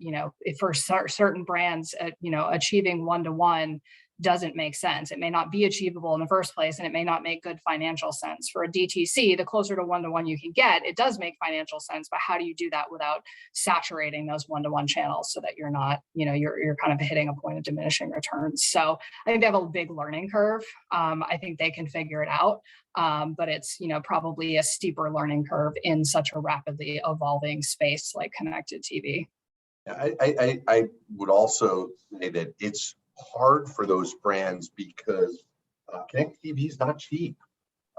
if for certain brands, achieving one-to-one doesn't make sense. It may not be achievable in the first place, and it may not make good financial sense. For a DTC, the closer to one-to-one you can get, it does make financial sense, but how do you do that without saturating those one-to-one channels so that you're not, you're kind of hitting a point of diminishing returns? So I think they have a big learning curve. I think they can figure it out, but it's, probably a steeper learning curve in such a rapidly evolving space like connected TV. I would also say that it's hard for those brands because connected TV is not cheap.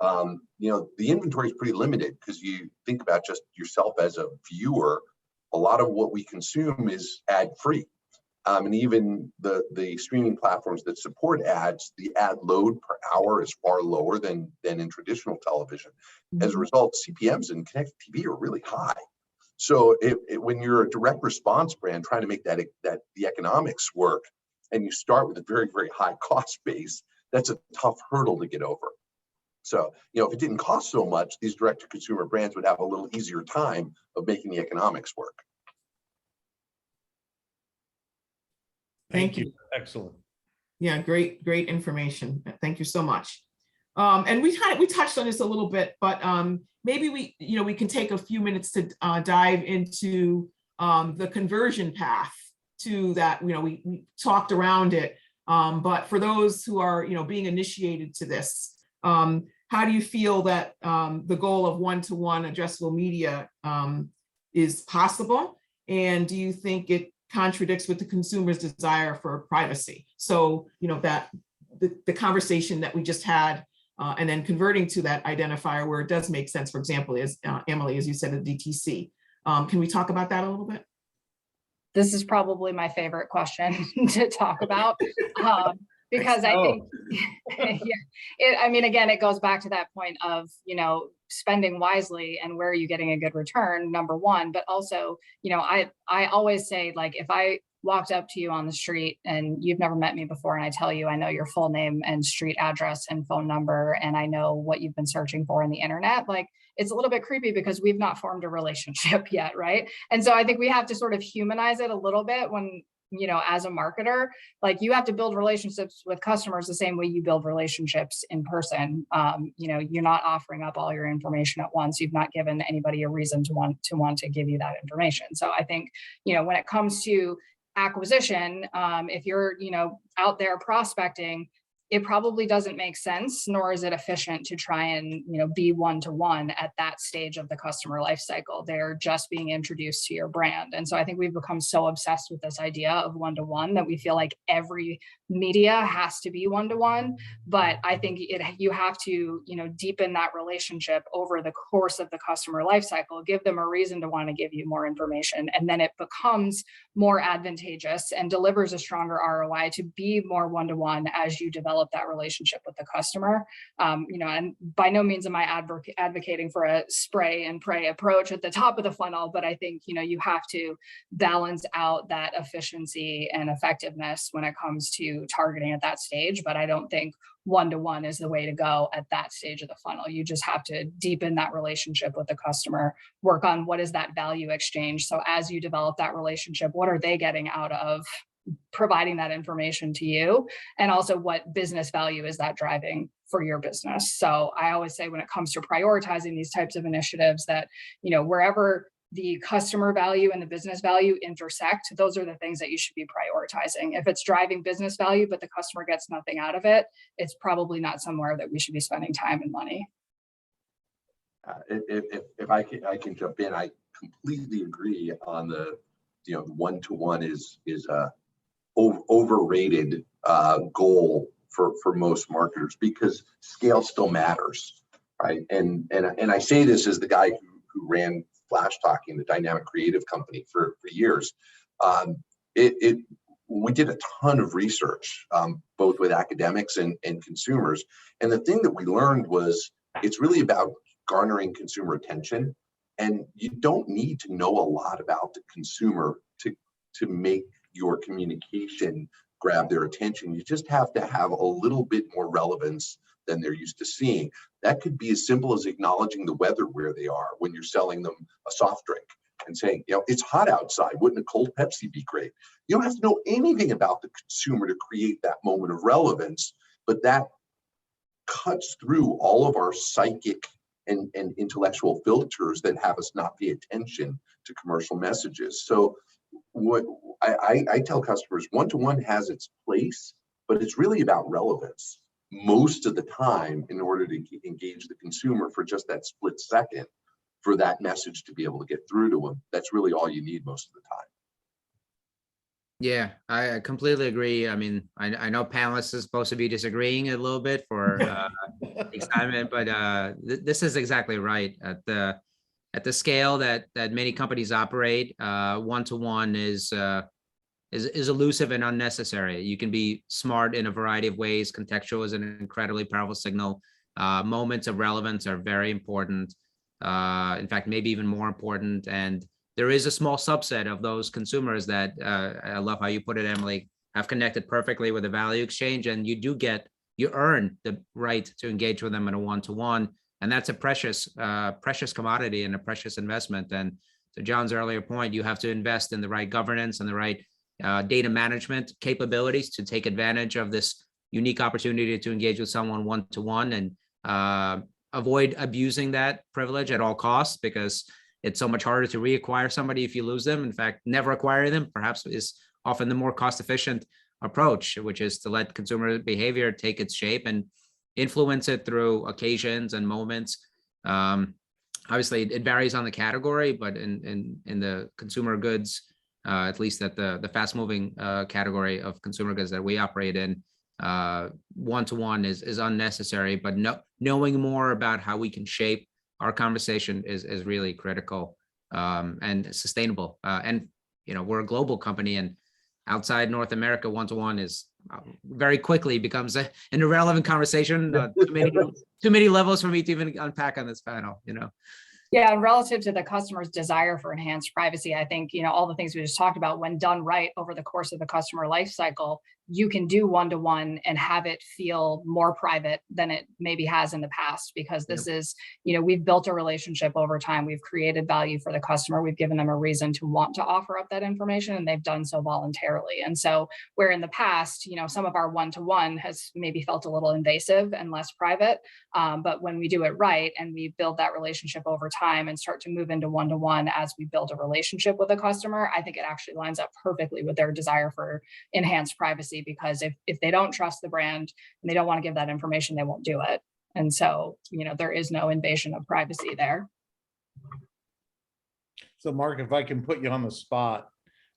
The inventory is pretty limited because you think about just yourself as a viewer. A lot of what we consume is ad free. And even the streaming platforms that support ads, the ad load per hour is far lower than in traditional television. As a result, CPMs in connected TV are really high. So when you're a direct response brand trying to make that the economics work, and you start with a very, very high cost base, that's a tough hurdle to get over. So, if it didn't cost so much, these direct to consumer brands would have a little easier time of making the economics work. Thank you. Excellent. Yeah, great information. Thank you so much. And we touched on this a little bit, but maybe we can take a few minutes to dive into the conversion path to that. We talked around it, but for those who are being initiated to this, how do you feel that the goal of one-to-one addressable media is possible? And do you think it contradicts with the consumer's desire for privacy? So, that the conversation that we just had, and then converting to that identifier where it does make sense, for example, is Emily, as you said, the DTC. Can we talk about that a little bit? This is probably my favorite question to talk about. Because I think, again, it goes back to that point of, spending wisely and where are you getting a good return, number one, but also, I always say, like, if I walked up to you on the street and you've never met me before, and I tell you, I know your full name and street address and phone number, and I know what you've been searching for in the internet, like, it's a little bit creepy because we've not formed a relationship yet, right? And so I think we have to sort of humanize it a little bit when, as a marketer, like, you have to build relationships with customers the same way you build relationships in person. You're not offering up all your information at once. You've not given anybody a reason to want to give you that information. So I think, when it comes to acquisition, if you're, out there prospecting, it probably doesn't make sense, nor is it efficient to try and, be one-to-one at that stage of the customer life cycle. They're just being introduced to your brand. And so I think we've become so obsessed with this idea of one-to-one that we feel like every media has to be one-to-one. But I think you have to, deepen that relationship over the course of the customer life cycle, give them a reason to want to give you more information. And then it becomes more advantageous and delivers a stronger ROI to be more one-to-one as you develop that relationship with the customer. And by no means am I advocating for a spray and pray approach at the top of the funnel, but I think, you have to balance out that efficiency and effectiveness when it comes to targeting at that stage. But I don't think one-to-one is the way to go at that stage of the funnel. You just have to deepen that relationship with the customer, work on what is that value exchange. So as you develop that relationship, what are they getting out of providing that information to you? And also, what business value is that driving for your business? So I always say, when it comes to prioritizing these types of initiatives, that, wherever the customer value and the business value intersect, those are the things that you should be prioritizing. If it's driving business value, but the customer gets nothing out of it, it's probably not somewhere that we should be spending time and money. If I can jump in, I completely agree on the one-to-one is a overrated goal for most marketers, because scale still matters, right? And I say this as the guy who ran Flash Talking, the dynamic creative company, for years. We did a ton of research, both with academics and consumers. And the thing that we learned was it's really about garnering consumer attention. And you don't need to know a lot about the consumer to make your communication grab their attention. You just have to have a little bit more relevance than they're used to seeing. That could be as simple as acknowledging the weather where they are when you're selling them a soft drink. and saying, it's hot outside. Wouldn't a cold Pepsi be great? You don't have to know anything about the consumer to create that moment of relevance, but that cuts through all of our psychic and intellectual filters that have us not pay attention to commercial messages. So what I tell customers, one-to-one has its place, but it's really about relevance most of the time in order to engage the consumer for just that split second for that message to be able to get through to them. That's really all you need most of the time. Yeah, I completely agree. I mean, I know panelists are supposed to be disagreeing a little bit for excitement, but this is exactly right. At the scale that many companies operate, one-to-one is elusive and unnecessary. You can be smart in a variety of ways. Contextual is an incredibly powerful signal. Moments of relevance are very important. In fact, maybe even more important. And there is a small subset of those consumers that, I love how you put it, Emily, have connected perfectly with the value exchange, and you earn the right to engage with them in a one-to-one. And that's a precious commodity and a precious investment. And to John's earlier point, you have to invest in the right governance and the right data management capabilities to take advantage of this unique opportunity to engage with someone one-to-one, and avoid abusing that privilege at all costs, because it's so much harder to reacquire somebody if you lose them. In fact, never acquire them perhaps is often the more cost-efficient approach, which is to let consumer behavior take its shape and influence it through occasions and moments. Obviously, it varies on the category, but in the consumer goods, at least at the fast-moving category of consumer goods that we operate in, one-to-one is unnecessary. But knowing more about how we can shape our conversation is really critical and sustainable. And we're a global company, and outside North America, one-to-one is very quickly becomes an irrelevant conversation. Too many levels for me to even unpack on this panel. Yeah, and relative to the customer's desire for enhanced privacy, I think, all the things we just talked about, when done right over the course of the customer life cycle, you can do one-to-one and have it feel more private than it maybe has in the past, because this is, we've built a relationship over time. We've created value for the customer. We've given them a reason to want to offer up that information, and they've done so voluntarily. And so where in the past, some of our one-to-one has maybe felt a little invasive and less private, but when we do it right and we build that relationship over time and start to move into one-to-one as we build a relationship with a customer, I think it actually lines up perfectly with their desire for enhanced privacy, because if they don't trust the brand and they don't want to give that information, they won't do it. And so, there is no invasion of privacy there. So Mark, if I can put you on the spot,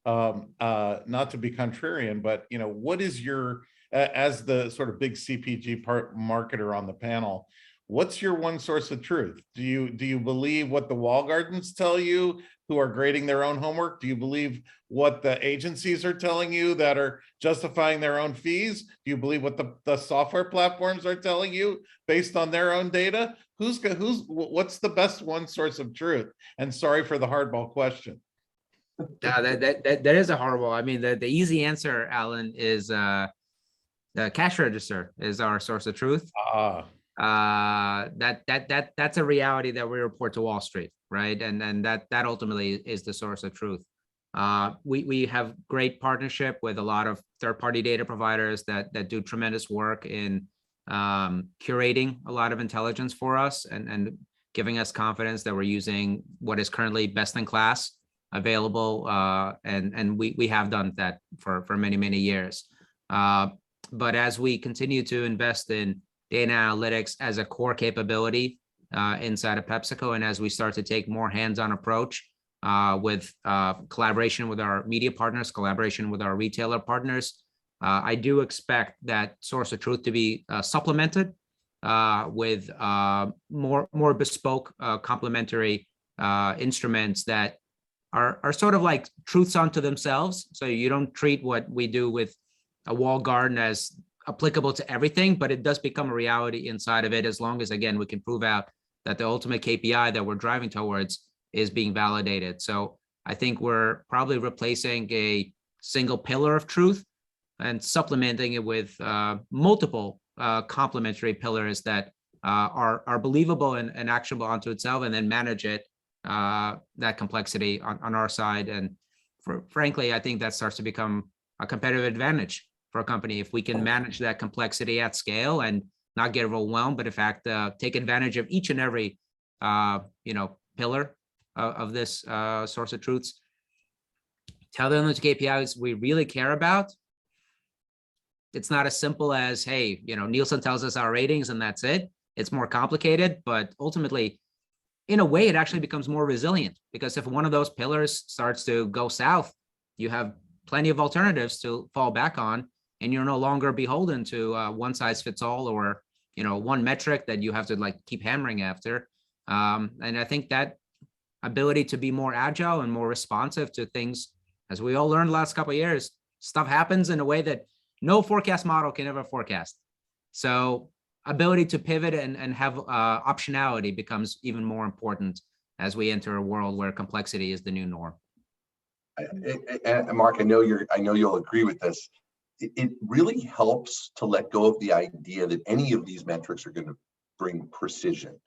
not to be contrarian, but what is your, as the sort of big CPG marketer on the panel, what's your one source of truth? Do you believe what the walled gardens tell you, who are grading their own homework? Do you believe what the agencies are telling you that are justifying their own fees? Do you believe what the software platforms are telling you based on their own data? What's the best one source of truth? And sorry for the hardball question. That is a horrible. I mean, the easy answer, Alan, is the cash register is our source of truth. That's a reality that we report to Wall Street, right? And that ultimately is the source of truth. We have great partnership with a lot of third-party data providers that do tremendous work in curating a lot of intelligence for us and giving us confidence that we're using what is currently best in class available, and we have done that for many years. But as we continue to invest in data analytics as a core capability inside of PepsiCo, and as we start to take more hands-on approach with collaboration with our media partners, collaboration with our retailer partners, I do expect that source of truth to be supplemented with more bespoke complementary instruments that are sort of like truths unto themselves. So you don't treat what we do with a walled garden as applicable to everything, but it does become a reality inside of it, as long as, again, we can prove out that the ultimate KPI that we're driving towards is being validated. So I think we're probably replacing a single pillar of truth and supplementing it with multiple complementary pillars that are believable and actionable onto itself, and then manage it that complexity on our side. And frankly, I think that starts to become a competitive advantage for a company if we can manage that complexity at scale and not get overwhelmed, but in fact, take advantage of each and every pillar of this source of truths. Tell them those KPIs we really care about. It's not as simple as, hey, Nielsen tells us our ratings and that's it. It's more complicated, but ultimately, in a way, it actually becomes more resilient, because if one of those pillars starts to go south, you have plenty of alternatives to fall back on, and you're no longer beholden to one size fits all, or one metric that you have to keep hammering after. And I think that ability to be more agile and more responsive to things, as we all learned the last couple of years, stuff happens in a way that no forecast model can ever forecast. So ability to pivot and have optionality becomes even more important as we enter a world where complexity is the new norm. And Mark, I know you'll agree with this. It really helps to let go of the idea that any of these metrics are going to bring precision.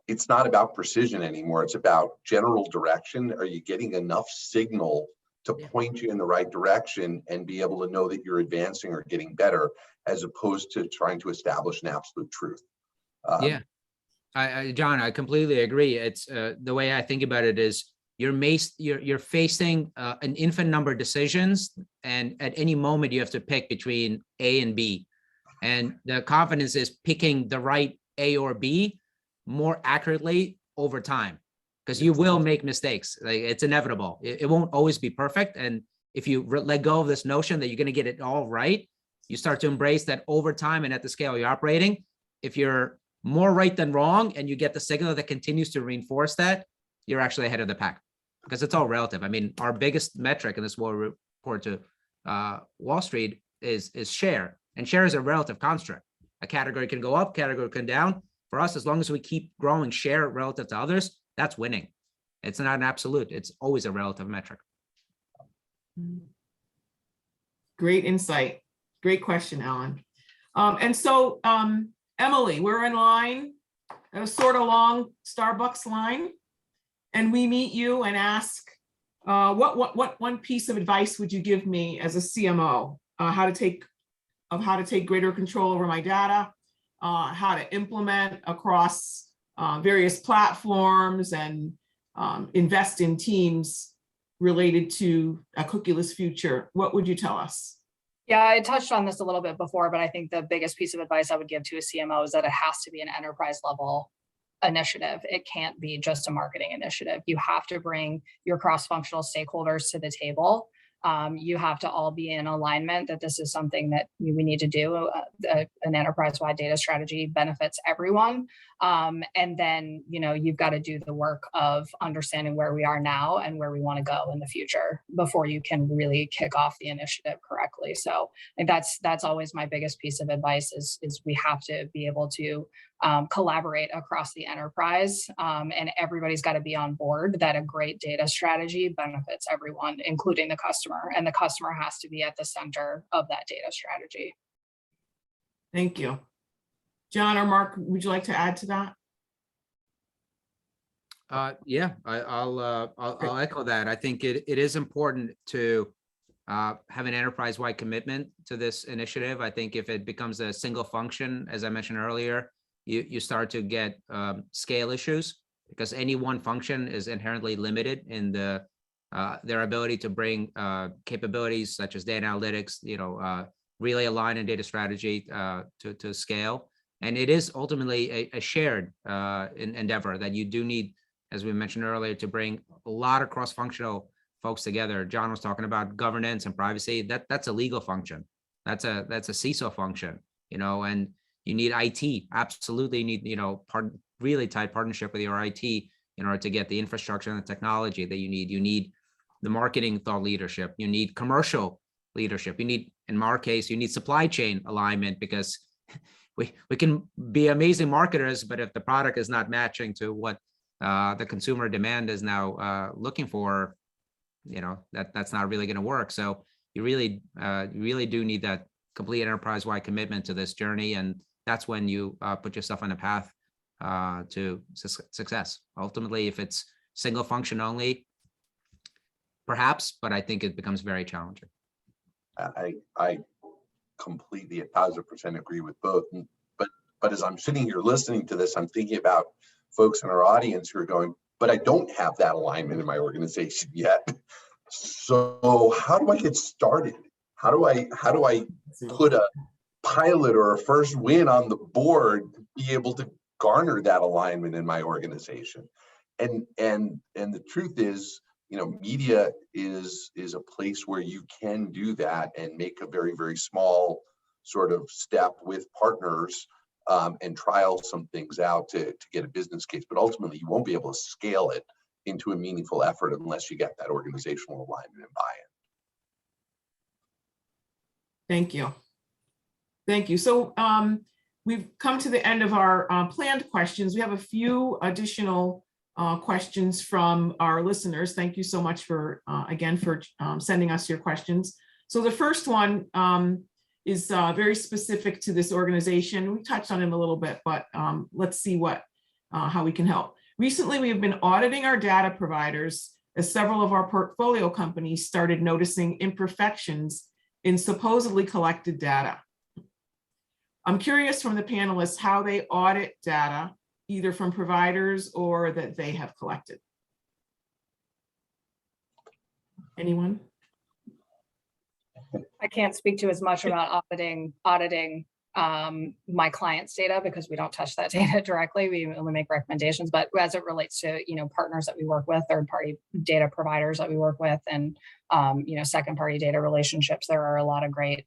It's not about precision anymore. It's about general direction. Are you getting enough signal to point you in the right direction and be able to know that you're advancing or getting better, as opposed to trying to establish an absolute truth? John, I completely agree. It's the way I think about it is you're facing an infinite number of decisions, and at any moment you have to pick between A and B, and the confidence is picking the right A or B more accurately over time, because you will make mistakes. It's inevitable. It won't always be perfect, and if you let go of this notion that you're going to get it all right, you start to embrace that over time and at the scale you're operating. If you're more right than wrong and you get the signal that continues to reinforce that, you're actually ahead of the pack, because it's all relative. I mean, our biggest metric, and this will report to Wall Street, is share, and share is a relative construct. A category can go up, category can down. For us, as long as we keep growing share relative to others, that's winning. It's not an absolute. It's always a relative metric. Great insight. Great question, Alan. And so, Emily, we're in line, a sort of long Starbucks line, and we meet you and ask, what one piece of advice would you give me as a CMO, how to take greater control over my data, how to implement across various platforms, and invest in teams related to a cookieless future? What would you tell us? Yeah, I touched on this a little bit before, but I think the biggest piece of advice I would give to a CMO is that it has to be an enterprise level initiative. It can't be just a marketing initiative. You have to bring your cross-functional stakeholders to the table. You have to all be in alignment that this is something that we need to do. An enterprise-wide data strategy benefits everyone. And then, you've got to do the work of understanding where we are now and where we want to go in the future before you can really kick off the initiative correctly. So I think that's always my biggest piece of advice is we have to be able to collaborate across the enterprise, and everybody's got to be on board that a great data strategy benefits everyone, including the customer, and the customer has to be at the center of that data strategy. Thank you. John or Mark, would you like to add to that? Yeah, I'll echo that. I think it is important to have an enterprise-wide commitment to this initiative. I think if it becomes a single function, as I mentioned earlier, you start to get scale issues, because any one function is inherently limited in their ability to bring capabilities such as data analytics, really align in data strategy to scale. And it is ultimately a shared endeavor that you do need, as we mentioned earlier, to bring a lot of cross-functional folks together. John was talking about governance and privacy. That's a legal function. That's a CISO function, and you need IT. Absolutely need, really tight partnership with your IT in order to get the infrastructure and the technology that you need. You need the marketing thought leadership. You need commercial leadership. You need, in our case, you need supply chain alignment, because we can be amazing marketers, but if the product is not matching to what the consumer demand is now looking for, that's not really going to work. So you really do need that complete enterprise-wide commitment to this journey, and that's when you put yourself on a path to success. Ultimately, if it's single function only, perhaps, but I think it becomes very challenging. I completely 1000% agree with both. But as I'm sitting here listening to this, I'm thinking about folks in our audience who are going, but I don't have that alignment in my organization yet. So how do I get started? How do I put a pilot or a first win on the board to be able to garner that alignment in my organization? And the truth is, media is a place where you can do that and make a very, very small sort of step with partners and trial some things out to get a business case. But ultimately, you won't be able to scale it into a meaningful effort unless you get that organizational alignment and buy-in. Thank you. Thank you. So we've come to the end of our planned questions. We have a few additional questions from our listeners. Thank you so much for, again, for sending us your questions. So the first one is very specific to this organization. We touched on it a little bit, but let's see how we can help. Recently, we have been auditing our data providers as several of our portfolio companies started noticing imperfections in supposedly collected data. I'm curious from the panelists how they audit data, either from providers or that they have collected. Anyone? I can't speak to as much about auditing my client's data because we don't touch that data directly. We only make recommendations, but as it relates to, partners that we work with, third-party data providers that we work with, and, second-party data relationships, there are a lot of great,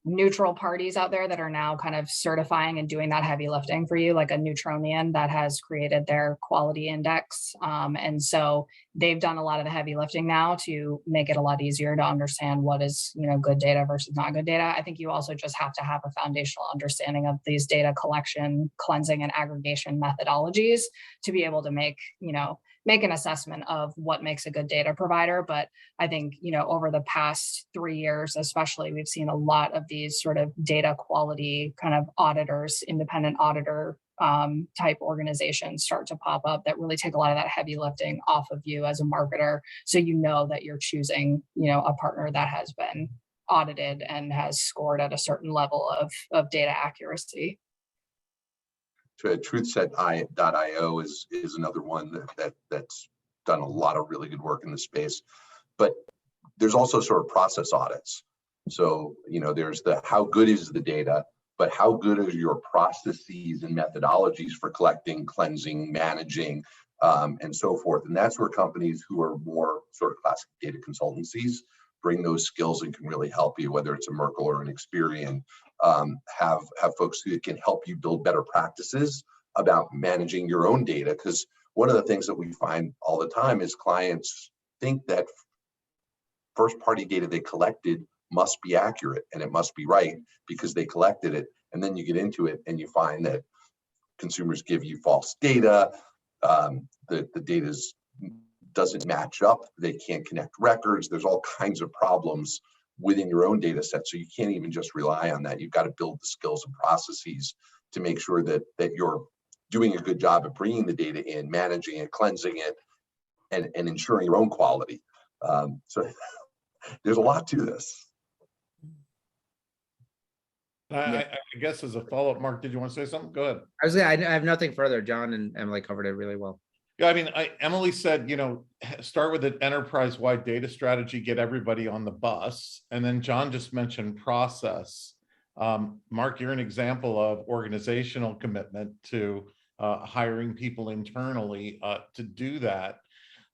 neutral parties out there that are now kind of certifying and doing that heavy lifting for you, like a Neutronian that has created their quality index. And so they've done a lot of the heavy lifting now to make it a lot easier to understand what is, good data versus not good data. I think you also just have to have a foundational understanding of these data collection, cleansing, and aggregation methodologies to be able to make an assessment of what makes a good data provider. But I think, over the past 3 years, especially, we've seen a lot of these sort of data quality kind of auditors, independent auditor type organizations start to pop up that really take a lot of that heavy lifting off of you as a marketer. So that you're choosing, a partner that has been audited and has scored at a certain level of data accuracy. TruthSet.io is another one that's done a lot of really good work in the space. But there's also sort of process audits. So, there's the how good is the data, but how good are your processes and methodologies for collecting, cleansing, managing, and so forth. And that's where companies who are more sort of classic data consultancies bring those skills and can really help you, whether it's a Merkle or an Experian. Have folks who can help you build better practices about managing your own data. Because one of the things that we find all the time is clients think that first party data they collected must be accurate and it must be right because they collected it. And then you get into it and you find that consumers give you false data. The data doesn't match up. They can't connect records. There's all kinds of problems within your own data set. So you can't even just rely on that. You've got to build the skills and processes to make sure that you're doing a good job of bringing the data in, managing it, cleansing it, and ensuring your own quality. So there's a lot to this. I guess as a follow-up, Mark, did you want to say something? Go ahead. I have nothing further. John and Emily covered it really well. Yeah, Emily said, start with an enterprise-wide data strategy, get everybody on the bus. And then John just mentioned process. Mark, you're an example of organizational commitment to hiring people internally to do that.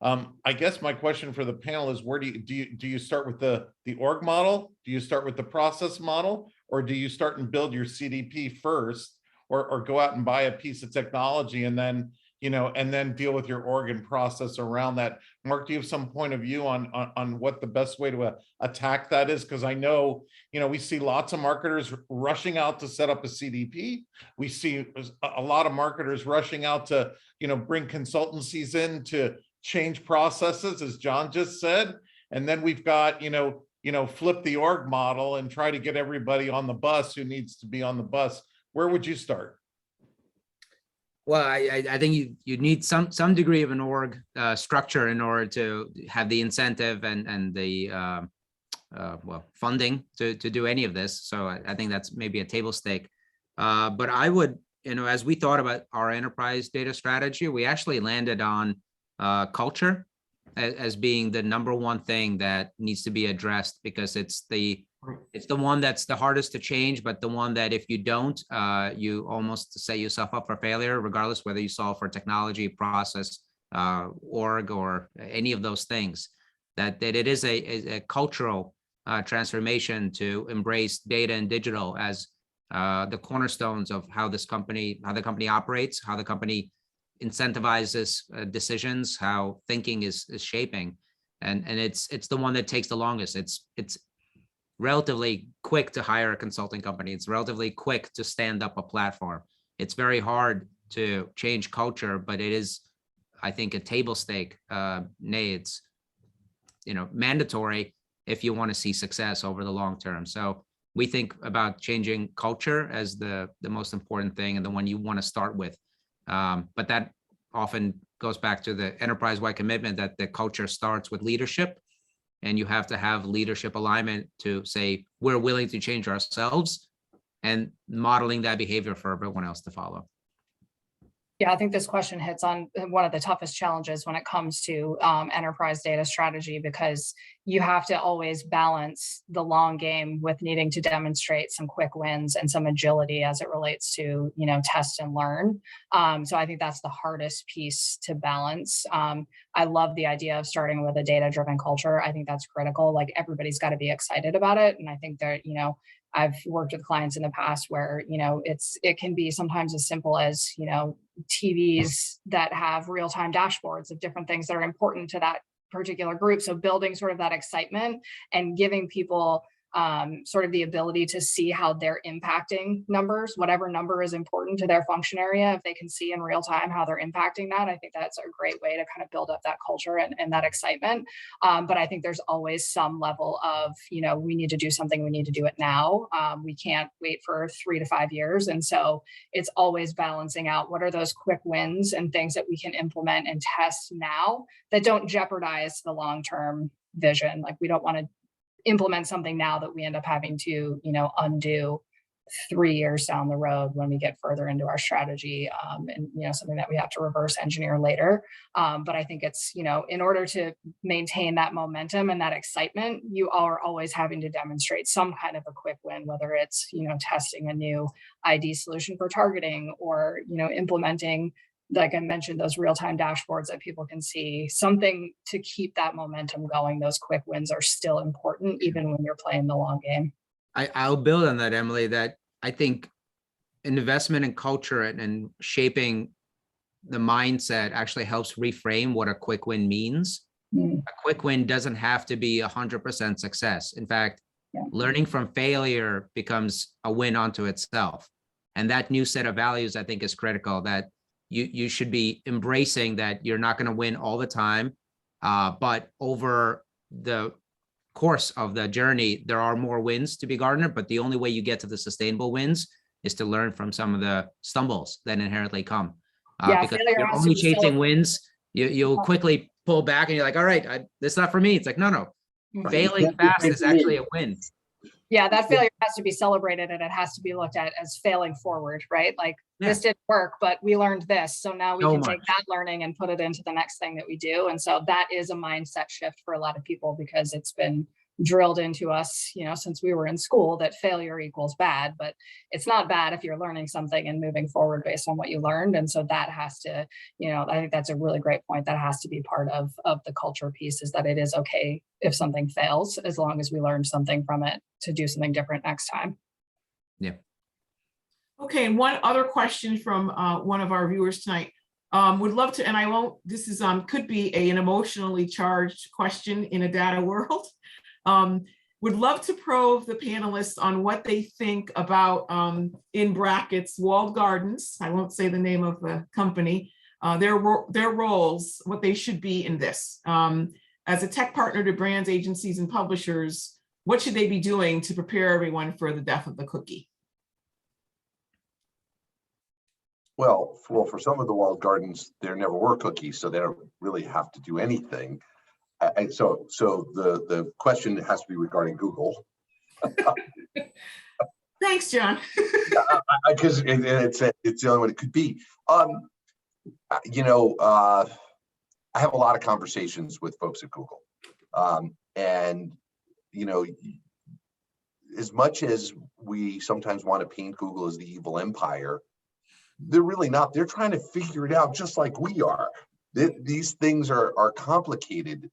I guess my question for the panel is, where do you start with the org model? Do you start with the process model? Or do you start and build your CDP first, or go out and buy a piece of technology and then and then deal with your org and process around that? Mark, do you have some point of view on what the best way to attack that is? Because I know, we see lots of marketers rushing out to set up a CDP. We see a lot of marketers rushing out to, bring consultancies in to change processes, as John just said. And then we've got, flip the org model and try to get everybody on the bus who needs to be on the bus. Where would you start? Well, I think you need some degree of an org structure in order to have the incentive and the well, funding to do any of this. So I think that's maybe a table stake. But I would, as we thought about our enterprise data strategy, we actually landed on culture as being the number one thing that needs to be addressed, because it's the one that's the hardest to change, but the one that if you don't, you almost set yourself up for failure, regardless whether you solve for technology, process, org, or any of those things. That it is a cultural transformation to embrace data and digital as the cornerstones of how the company operates, how the company incentivizes decisions, how thinking is shaping, and it's the one that takes the longest. It's relatively quick to hire a consulting company. It's relatively quick to stand up a platform. It's very hard to change culture, but it is, I think, a table stake. Nay, it's mandatory if you want to see success over the long term. So we think about changing culture as the most important thing and the one you want to start with. But that often goes back to the enterprise-wide commitment that the culture starts with leadership, and you have to have leadership alignment to say, we're willing to change ourselves, and modeling that behavior for everyone else to follow. Yeah, I think this question hits on one of the toughest challenges when it comes to enterprise data strategy, because you have to always balance the long game with needing to demonstrate some quick wins and some agility as it relates to, test and learn. So I think that's the hardest piece to balance. I love the idea of starting with a data-driven culture. I think that's critical. Like, everybody's got to be excited about it. And I think that, I've worked with clients in the past where, it can be sometimes as simple as, TVs that have real-time dashboards of different things that are important to that particular group. So building sort of that excitement and giving people sort of the ability to see how they're impacting numbers, whatever number is important to their function area. If they can see in real time how they're impacting that, I think that's a great way to kind of build up that culture and that excitement. But I think there's always some level of, we need to do something, we need to do it now. We can't wait for 3 to 5 years. And so it's always balancing out what are those quick wins and things that we can implement and test now that don't jeopardize the long-term vision. Like, we don't want to implement something now that we end up having to, undo 3 years down the road when we get further into our strategy, and something that we have to reverse engineer later. But I think it's, in order to maintain that momentum and that excitement, you are always having to demonstrate some kind of a quick win, whether it's, testing a new ID solution for targeting, or, implementing, like I mentioned, those real-time dashboards that people can see, something to keep that momentum going. Those quick wins are still important, even when you're playing the long game. I'll build on that, Emily, that I think an investment in culture and shaping the mindset actually helps reframe what a quick win means. A quick win doesn't have to be 100% success. In fact, learning from failure becomes a win unto itself. And that new set of values, I think, is critical, that you should be embracing that you're not going to win all the time, but over the course of the journey, there are more wins to be garnered. But the only way you get to the sustainable wins is to learn from some of the stumbles that inherently come. Because if you're only chasing wins, you'll quickly pull back and you're like, all right, that's not for me. It's like, no. Failing fast is actually a win. Yeah, that failure has to be celebrated, and it has to be looked at as failing forward, right? Like, this didn't work, but we learned this. So now we can take that learning and put it into the next thing that we do. And so that is a mindset shift for a lot of people, because it's been drilled into us, since we were in school, that failure equals bad, but it's not bad if you're learning something and moving forward based on what you learned. And so that has to, I think that's a really great point. That has to be part of the culture piece, is that it is okay if something fails, as long as we learn something from it to do something different next time. Yeah. Okay, and one other question from one of our viewers tonight. Would love to, and I won't, this is could be an emotionally charged question in a data world. Would love to probe the panelists on what they think about, in brackets, walled gardens. I won't say the name of the company, their roles, what they should be in this. As a tech partner to brands, agencies, and publishers, what should they be doing to prepare everyone for the death of the cookie? Well, for some of the walled gardens, there never were cookies, so they don't really have to do anything. So the question has to be regarding Google. Thanks, John. Because it's the only one it could be. I have a lot of conversations with folks at Google, and as much as we sometimes want to paint Google as the evil empire, they're really not. They're trying to figure it out just like we are. These things are complicated,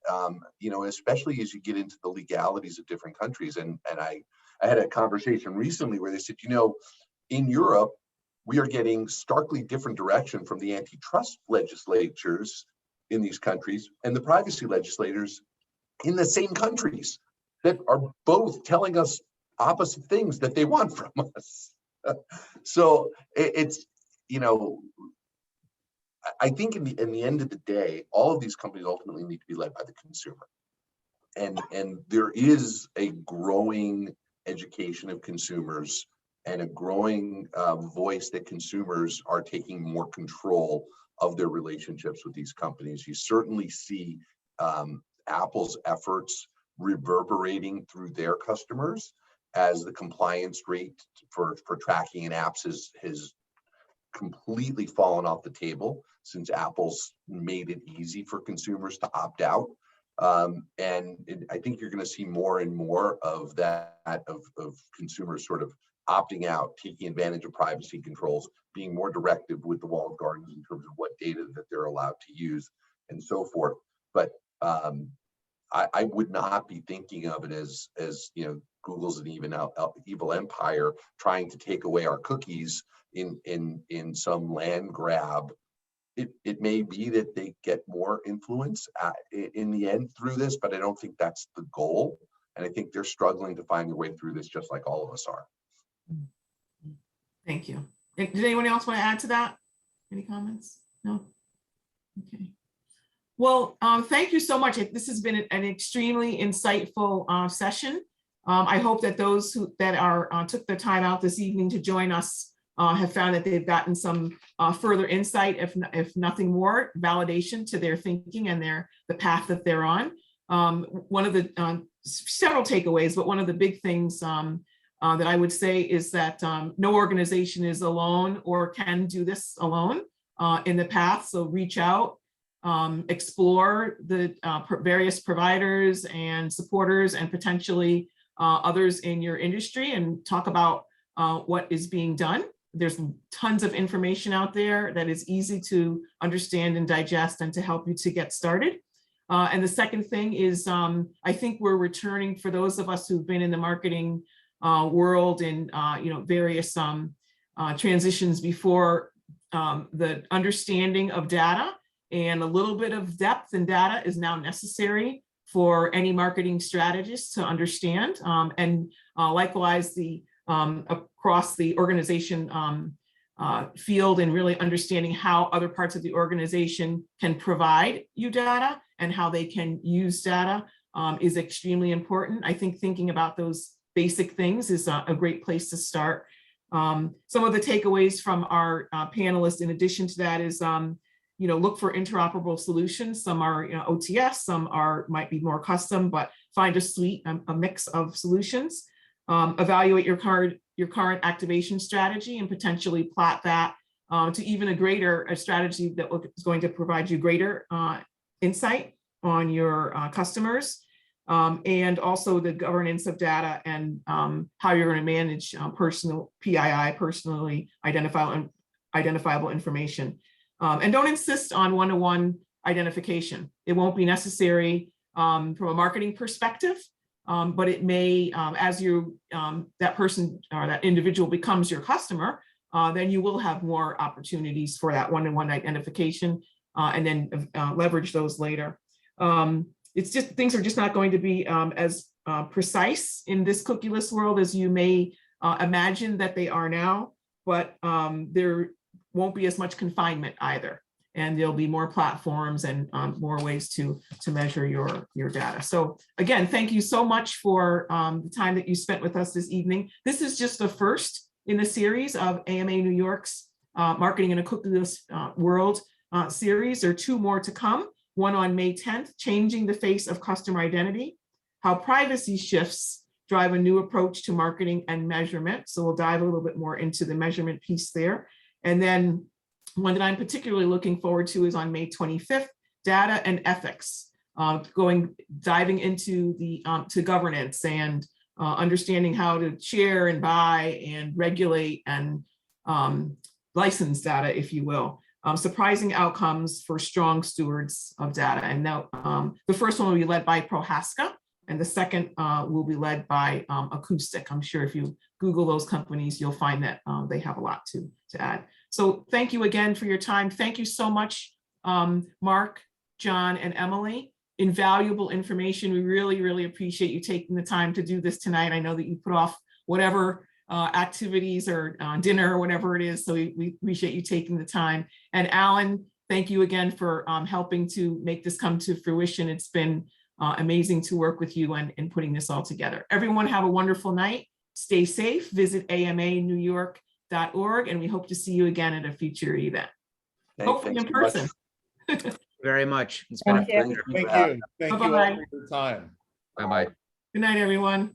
especially as you get into the legalities of different countries. And I had a conversation recently where they said, in Europe, we are getting starkly different direction from the antitrust legislatures in these countries and the privacy legislators in the same countries that are both telling us opposite things that they want from us. So it's, I think in the end of the day, all of these companies ultimately need to be led by the consumer. And there is a growing education of consumers and a growing voice that consumers are taking more control of their relationships with these companies. You certainly see Apple's efforts reverberating through their customers as the compliance rate for tracking in apps has completely fallen off the table since Apple's made it easy for consumers to opt out. I think you're going to see more and more of that, of consumers sort of opting out, taking advantage of privacy controls, being more directive with the walled gardens in terms of what data that they're allowed to use and so forth. But I would not be thinking of it as Google's an evil empire trying to take away our cookies in some land grab. It may be that they get more influence in the end through this, but I don't think that's the goal. And I think they're struggling to find their way through this just like all of us are. Thank you. Did anyone else want to add to that? Any comments? No? Okay. Well, thank you so much. This has been an extremely insightful session. I hope that those that took the time out this evening to join us have found that they've gotten some further insight, if nothing more, validation to their thinking and the path that they're on. One of the several takeaways, but one of the big things that I would say is that no organization is alone or can do this alone in the path. So reach out, explore the various providers and supporters and potentially others in your industry and talk about what is being done. There's tons of information out there that is easy to understand and digest and to help you to get started. And the second thing is, I think we're returning, for those of us who've been in the marketing world in various transitions before, the understanding of data and a little bit of depth in data is now necessary for any marketing strategist to understand. And likewise, across the organization field, and really understanding how other parts of the organization can provide you data and how they can use data is extremely important. I think thinking about those basic things is a great place to start. Some of the takeaways from our panelists, in addition to that, is look for interoperable solutions. Some are OTS, some might be more custom, but find a suite, a mix of solutions. Evaluate your current activation strategy and potentially plot that to even a strategy that is going to provide you greater insight on your customers, and also the governance of data and how you're going to manage personal PII, personally identifiable information. And don't insist on one-to-one identification. It won't be necessary from a marketing perspective, but it may, as that person or that individual becomes your customer, then you will have more opportunities for that one-to-one identification, and then leverage those later. It's just, things are just not going to be as precise in this cookieless world as you may imagine that they are now, but there won't be as much confinement either. And there'll be more platforms and more ways to measure your data. So again, thank you so much for the time that you spent with us this evening. This is just the first in the series of AMA New York's Marketing in a Cookieless World series. There are 2 more to come. One on May 10th, Changing the Face of Customer Identity, How Privacy Shifts Drive a New Approach to Marketing and Measurement. So we'll dive a little bit more into the measurement piece there. And then one that I'm particularly looking forward to is on May 25th, Data and Ethics, diving into the to governance and understanding how to share and buy and regulate and license data, if you will. Surprising outcomes for strong stewards of data. And now the first one will be led by Prohaska, and the second will be led by Acoustic. I'm sure if you Google those companies, you'll find that they have a lot to add. So thank you again for your time. Thank you so much, Mark, John, and Emily. Invaluable information. We really, really appreciate you taking the time to do this tonight. I know that you put off whatever activities or dinner or whatever it is. So we appreciate you taking the time. And Alan, thank you again for helping to make this come to fruition. It's been amazing to work with you and putting this all together. Everyone have a wonderful night. Stay safe. Visit amanewyork.org, and we hope to see you again at a future event. Hopefully in person. Very much. It's been a Thank you. pleasure. Thank you. Thank you all Bye-bye. for your time. Bye-bye. Good night, everyone.